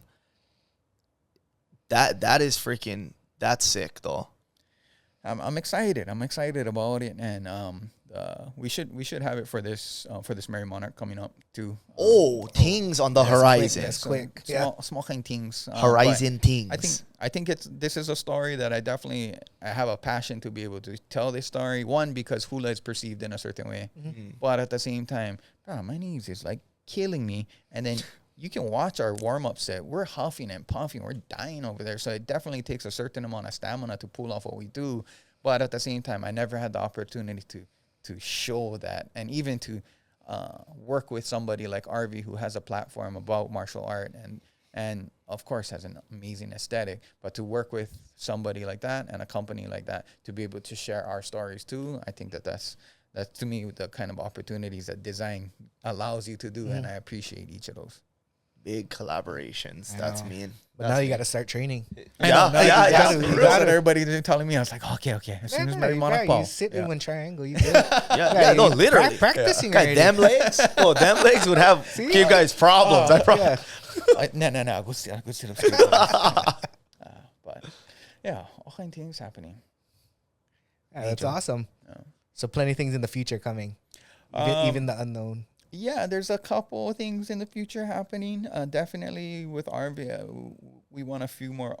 that is freaking, that's sick though. I'm excited. I'm excited about it, and we should have it for this Merrie Monarch coming up too. Things on the horizon. That's quick. Small kind things. Horizon things. I think this is a story that I have a passion to be able to tell this story. One, because hula is perceived in a certain way, but at the same time, bro, my knees is like killing me. And then you can watch our warm up set. We're huffing and puffing. We're dying over there. So it definitely takes a certain amount of stamina to pull off what we do. But at the same time, I never had the opportunity to show that, and even to work with somebody like RV, who has a platform about martial art and of course has an amazing aesthetic, but to work with somebody like that and a company like that to be able to share our stories too, I think that's to me the kind of opportunities that design allows you to do, and I appreciate each of those. Big collaborations. That's mean. But now you got to start training. Yeah. Everybody telling me, I was like, okay. As soon as Merrie Monarch you sit in one triangle. You do. No, literally. Practicing God, them legs. Them legs would give you guys problems. I promise. No. Go sit up. But yeah, all kinds of things happening. Yeah, that's awesome. So plenty of things in the future coming. Even the unknown. Yeah, there's a couple of things in the future happening. Definitely with RV, we want a few more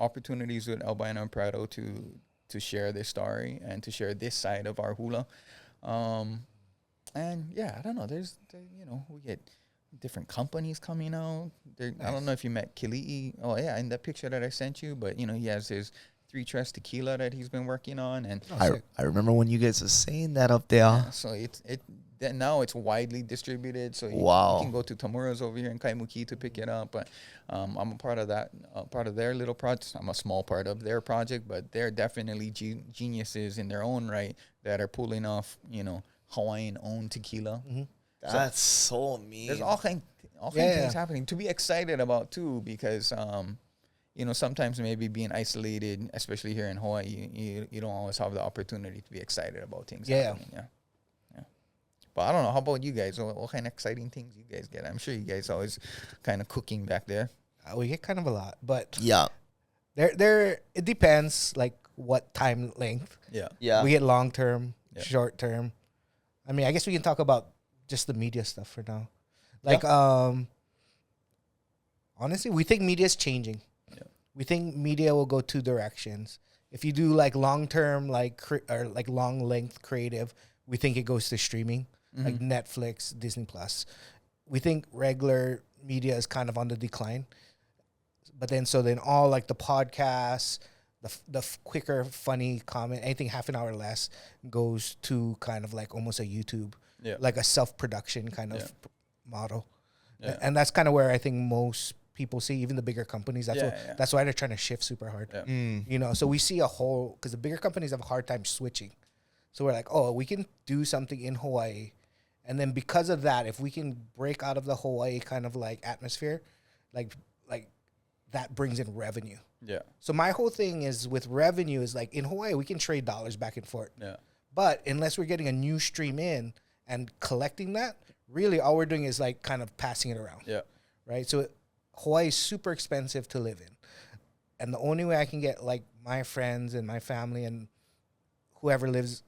opportunities with Albino and Prado to share this story and to share this side of our hula. And yeah, I don't know. We get different companies coming out. Nice. I don't know if you met Kili'i. Oh yeah, in that picture that I sent you. But he has his 3 Trust tequila that he's been working on, and I remember when you guys were saying that up there. Yeah, so now it's widely distributed. So you can go to Tamura's over here in Kaimuki to pick it up. But I'm a part of that, part of their little project. I'm a small part of their project, but they're definitely geniuses in their own right that are pulling off, Hawaiian-owned tequila. Mm-hmm. That's so mean. There's all kinds of things happening to be excited about too, because sometimes maybe being isolated, especially here in Hawaii, you don't always have the opportunity to be excited about things happening. Yeah. But I don't know. How about you guys? What kind of exciting things you guys get? I'm sure you guys always kind of cooking back there. We get kind of a lot, but yeah, there it depends like what time length. Yeah. We get long term, short term. I mean, I guess we can talk about just the media stuff for now. Like, honestly, we think media is changing. Yeah. We think media will go 2 directions. If you do like long term, or long length creative, we think it goes to streaming. Like Netflix, Disney Plus. We think regular media is kind of on the decline. But then all like the podcasts, the quicker, funny comment, anything half an hour less goes to kind of like almost a YouTube, like a self-production kind of model. Yeah. And that's kind of where I think most people see, even the bigger companies. That's why they're trying to shift super hard. Yeah. So we see because the bigger companies have a hard time switching. So we're like, we can do something in Hawaii. And then because of that, if we can break out of the Hawaii kind of like atmosphere, like that brings in revenue. Yeah. So my whole thing is with revenue is like in Hawaii, we can trade dollars back and forth. Yeah. But unless we're getting a new stream in and collecting that, really all we're doing is like kind of passing it around. Yeah. Right. So Hawaii is super expensive to live in. And the only way I can get like my friends and my family and whoever's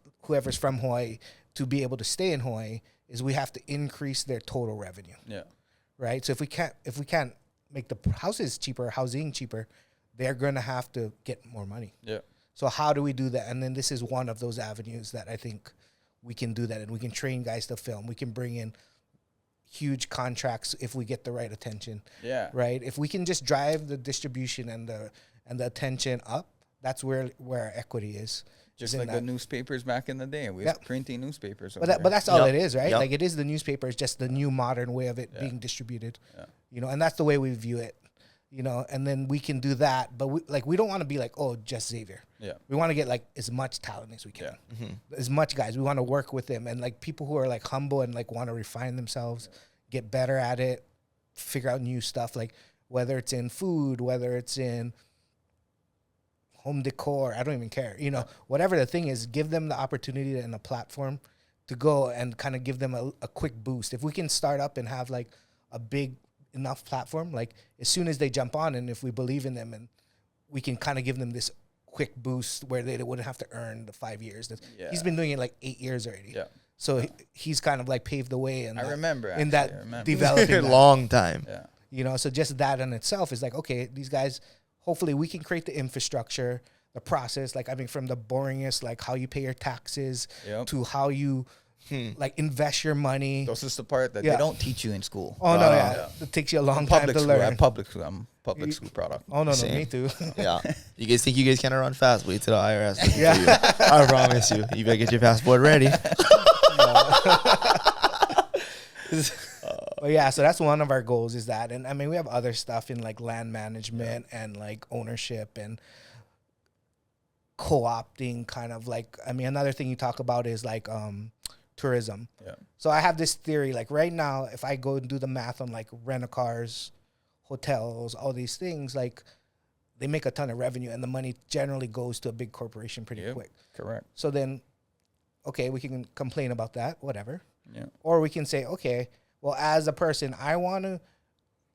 from Hawaii to be able to stay in Hawaii is we have to increase their total revenue. Yeah. Right. So if we can't make the houses cheaper, housing cheaper, they're going to have to get more money. Yeah. So how do we do that? And then this is one of those avenues that I think we can do that. And we can train guys to film. We can bring in huge contracts if we get the right attention. Yeah. Right. If we can just drive the distribution and the attention up, that's where our equity is. Just like the newspapers back in the day. We was printing newspapers. But that's all it is, right? Yep. Like it is the newspaper. It's just the new modern way of it being distributed. Yeah. And that's the way we view it. And then we can do that. But we don't want to be like, just Xavier. Yeah. We want to get like as much talent as we can. Yeah. As much guys. We want to work with them and like people who are like humble and like want to refine themselves, get better at it, figure out new stuff. Like whether it's in food, whether it's in home decor, I don't even care. Whatever the thing is, give them the opportunity and a platform to go and kind of give them a quick boost. If we can start up and have like a big enough platform, like as soon as they jump on and if we believe in them and we can kind of give them this quick boost where they wouldn't have to earn the 5 years. Yeah. He's been doing it like 8 years already. Yeah. So he's kind of like paved the way. And I remember developing that. Long time. Yeah. You know, so just that in itself is like, okay, these guys, hopefully we can create the infrastructure, the process, like, I mean, from the boringest, like how you pay your taxes to how you like invest your money. This is the part that they don't teach you in school. Oh, no, it takes you a long time to learn. Public school product. Oh, no, Same. me too. Yeah. You guys think you guys can run fast? Wait till the IRS. I promise you. You better get your passport ready. But yeah, so that's one of our goals is that. And I mean, we have other stuff in like land management and like ownership and co-opting kind of like, I mean, another thing you talk about is like tourism. Yeah. So I have this theory, like right now, if I go and do the math on like rent-a-cars, hotels, all these things, like they make a ton of revenue and the money generally goes to a big corporation pretty quick. Correct. So then, okay, we can complain about that, whatever. Yeah. Or we can say, okay, well, as a person, I want to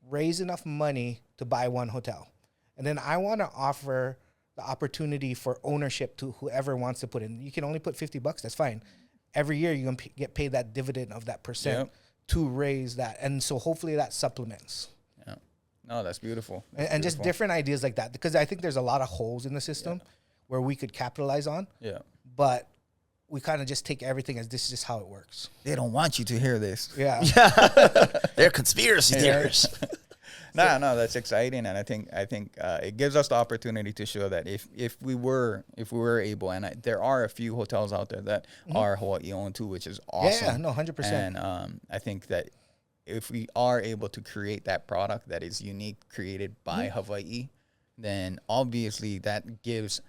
raise enough money to buy one hotel. And then I want to offer the opportunity for ownership to whoever wants to put in. You can only put $50, that's fine. Every year you're going to get paid that dividend of that percent to raise that. And so hopefully that supplements. Yeah. No, that's beautiful. And just different ideas like that. Because I think there's a lot of holes in the system where we could capitalize on. Yeah. But we kind of just take everything as this is just how it works. They don't want you to hear this. Yeah. They're conspiracy theorists. No, that's exciting, and I think it gives us the opportunity to show that if we were able, and there are a few hotels out there that are Hawaii owned too, which is awesome. Yeah, no, 100%. And I think that if we are able to create that product that is unique, created by Hawaii, then obviously that gives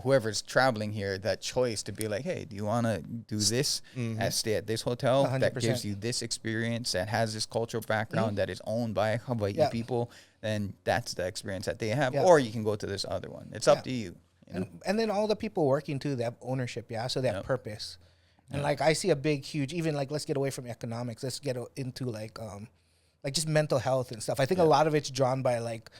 whoever's traveling here that choice to be like, hey, do you want to do this and stay at this hotel 100%. That gives you this experience, that has this cultural background, that is owned by Hawaii people, then that's the experience that they have. Or you can go to this other one. It's up to you. You know? And then all the people working too, they have ownership, so they have purpose. And like I see a big, huge, even like let's get away from economics, let's get into like just mental health and stuff. I think a lot of it's drawn by like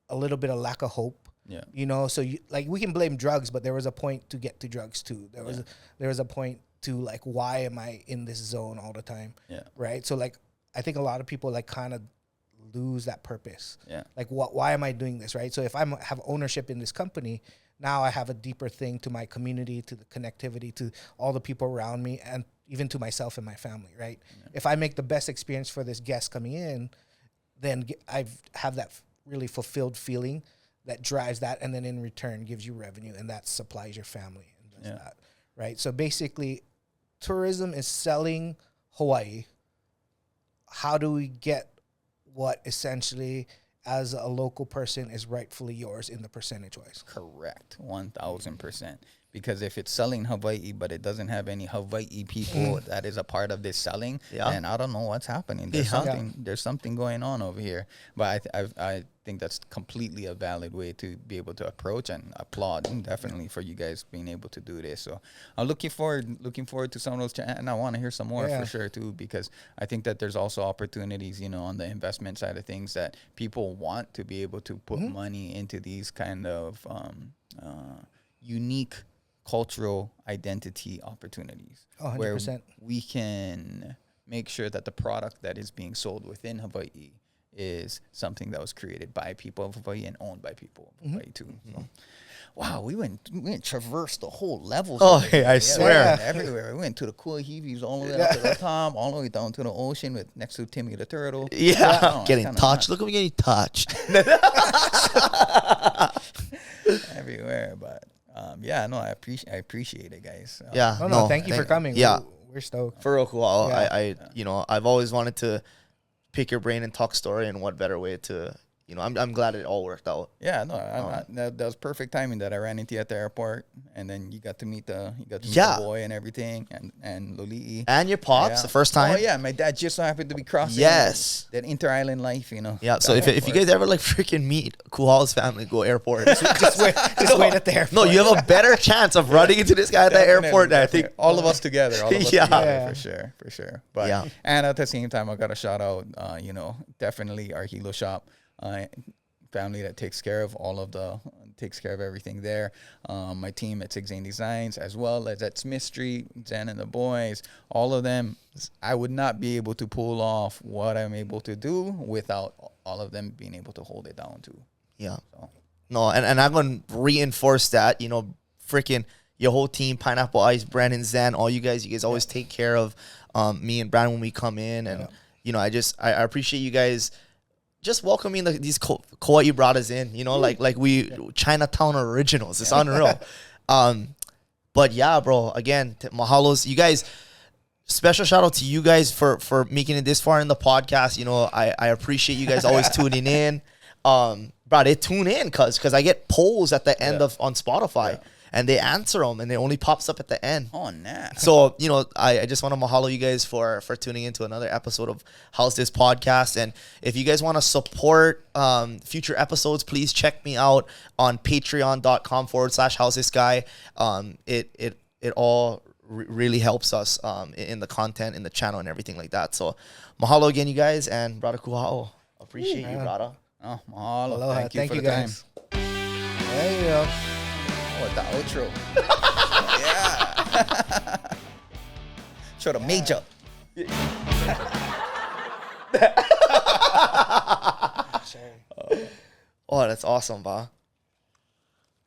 a little bit of lack of hope. Yeah, you know, so we can blame drugs, but there was a point to get to drugs too. There was a point to like, why am I in this zone all the time? Yeah, right. So like, I think a lot of people like kind of lose that purpose. Yeah, like why am I doing this? Right. So if I have ownership in this company, now I have a deeper thing to my community, to the connectivity, to all the people around me, and even to myself and my family. Right. Yeah. If I make the best experience for this guest coming in, then I have that really fulfilled feeling that drives that, and then in return gives you revenue, and that supplies your family and does that, right? So basically, tourism is selling Hawaii. How do we get what essentially, as a local person, is rightfully yours in the percentage-wise? Correct, 1,000%. Because if it's selling Hawaii, but it doesn't have any Hawaii people that is a part of this selling, then I don't know what's happening. There's something going on over here. But I think that's completely a valid way to be able to approach, and applaud definitely for you guys being able to do this. So I'm looking forward to some of those, and I want to hear some more for sure too, because I think that there's also opportunities, on the investment side of things, that people want to be able to put money into these kind of unique cultural identity opportunities, 100%. where we can make sure that the product that is being sold within Hawaii is something that was created by people of Hawaii and owned by people of Hawaii too. So, wow, we went traversed the whole levels. Oh, hey, I swear. Everywhere. We went to the Kuahivis, all the way up to the top, all the way down to the ocean with next to Timmy the turtle. Yeah, getting touched. Look at me getting touched. Everywhere, but. I appreciate it, guys. Thank you for coming. Yeah, we're stoked. For real, Kuhao. I've always wanted to pick your brain and talk story, and what better way to, I'm glad it all worked out. Yeah, that was perfect timing that I ran into you at the airport, and then you got to meet the boy and everything, and Loli'i. And your pops, the first time. Oh yeah, my dad just so happened to be crossing that inter-island life, Yeah, so if you guys ever like freaking meet Kuhao's family, go airport. just wait at the airport. No, you have a better chance of running into this guy at the airport than I think. All of us together, for sure. But and at the same time, I got to shout out, definitely our Hilo shop. Family that takes care of all of the takes care of everything there. My team at Zane Designs, as well as at Smith Street, Zen and the boys, all of them. I would not be able to pull off what I'm able to do without all of them being able to hold it down too. Yeah. So. No, and I'm going to reinforce that, freaking your whole team, Pineapple Ice, Brandon, Zen, all you guys always take care of me and Brandon when we come in. And, I appreciate you guys just welcoming these Kauai brothers in, like we Chinatown originals. It's unreal. But yeah, bro, again, mahalos. You guys, special shout out to you guys for making it this far in the podcast. I appreciate you guys always tuning in. Bro, they tune in because I get polls at the end on Spotify and they answer them and it only pops up at the end. Oh, nah. So, I just want to mahalo you guys for tuning into another episode of Howsdis podcast. And if you guys want to support future episodes, please check me out on patreon.com/Howsdisguy. It all really helps us in the content, in the channel and everything like that. So mahalo again, you guys, and brother Kuhao. Appreciate you, brother. Oh, mahalo. Aloha. Thank you for the guys. time. There you go. Oh, the outro. Yeah. Show the major. Oh, that's awesome, ba.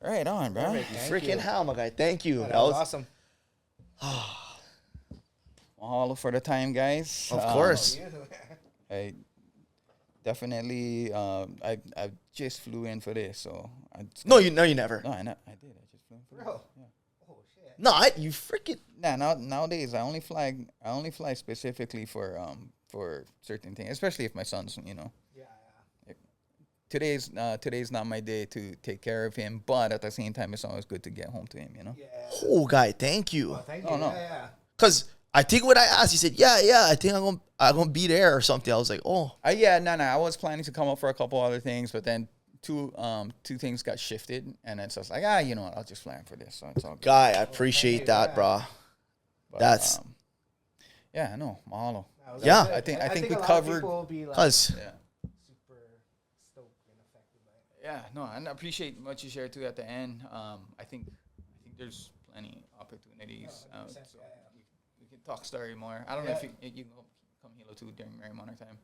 Right on, bro. Freaking hell, my guy. Thank you. That was awesome. Mahalo for the time, guys. Of course. I definitely, I just flew in for this, so. No, you never. No, I did. I just flew in for Bro. this. Yeah. Oh, shit. No, you freaking. Nowadays I only fly specifically for certain things, especially if my son's, Yeah. Mm-hmm. Today's not my day to take care of him, but at the same time it's always good to get home to him, Yeah. Oh, guy, thank you. Oh, thank you. Oh, no. Yeah. Because I think when I asked, you said, yeah, I think I'm gonna be there or something. I was like, oh. I was planning to come up for a couple other things, but then two things got shifted, and then so I was like, you know what, I'll just plan for this, so it's all good. Guy, I appreciate that, bro. But, That's. yeah, no, mahalo. Yeah. I think we a lot of covered- people will be like Because. Yeah. super stoked and affected by it. Yeah, no, and I appreciate what you shared too at the end. I think there's plenty opportunities. So we can talk story more. I don't know if you can come Hilo too during Merrie Monarch time.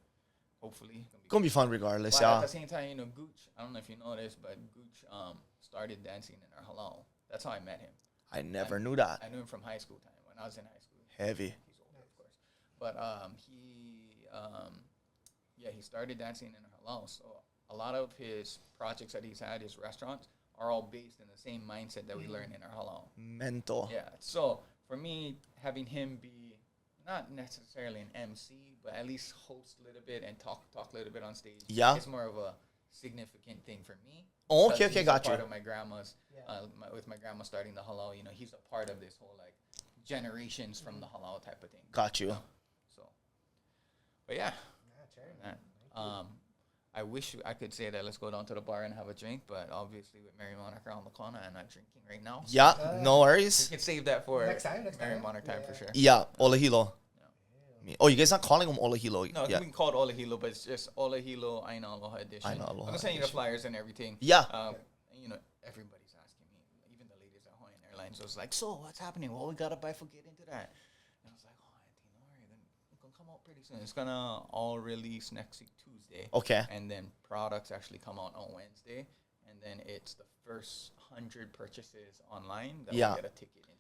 Hopefully, Gonna be fun regardless, but yeah. at the same time, Gooch. I don't know if you know this, but Gooch started dancing in our halal. That's how I met him. I never knew that. I knew him from high school time when I was in high school. Heavy. He's older, of course, but he started dancing in our halal. So a lot of his projects that he's had, his restaurants, are all based in the same mindset that we learned in our halal. Mental. Yeah. So for me, having him be not necessarily an MC, but at least host a little bit and talk a little bit on stage. Yeah. It's more of a significant thing for me. Oh, Because okay, he's got a part you. of my grandma's, with my grandma starting the halal, he's a part of this whole like generations from the halal type of thing. Got you. So, but yeah. I wish I could say that let's go down to the bar and have a drink, but obviously with Merrie Monarch around the corner, I'm not drinking right now. So Yeah, no we worries. can save that for Next time. Merrie Monarch time for sure. Yeah, Olahilo. Oh, you guys not calling him Olahilo? No, Yeah. we can call it Olahilo, but it's just Olahilo Aina Aloha edition. Aina Aloha I'm gonna send you the flyers and everything. Yeah. Everybody's asking me, even the ladies at Hawaiian Airlines was like, so what's happening? Well, we gotta bifurcate into that. And I was like, Auntie, don't worry, then it's gonna come out pretty soon. It's gonna all release next week Tuesday. Okay. And then products actually come out on Wednesday. And then it's the first 100 purchases online that will get a ticket into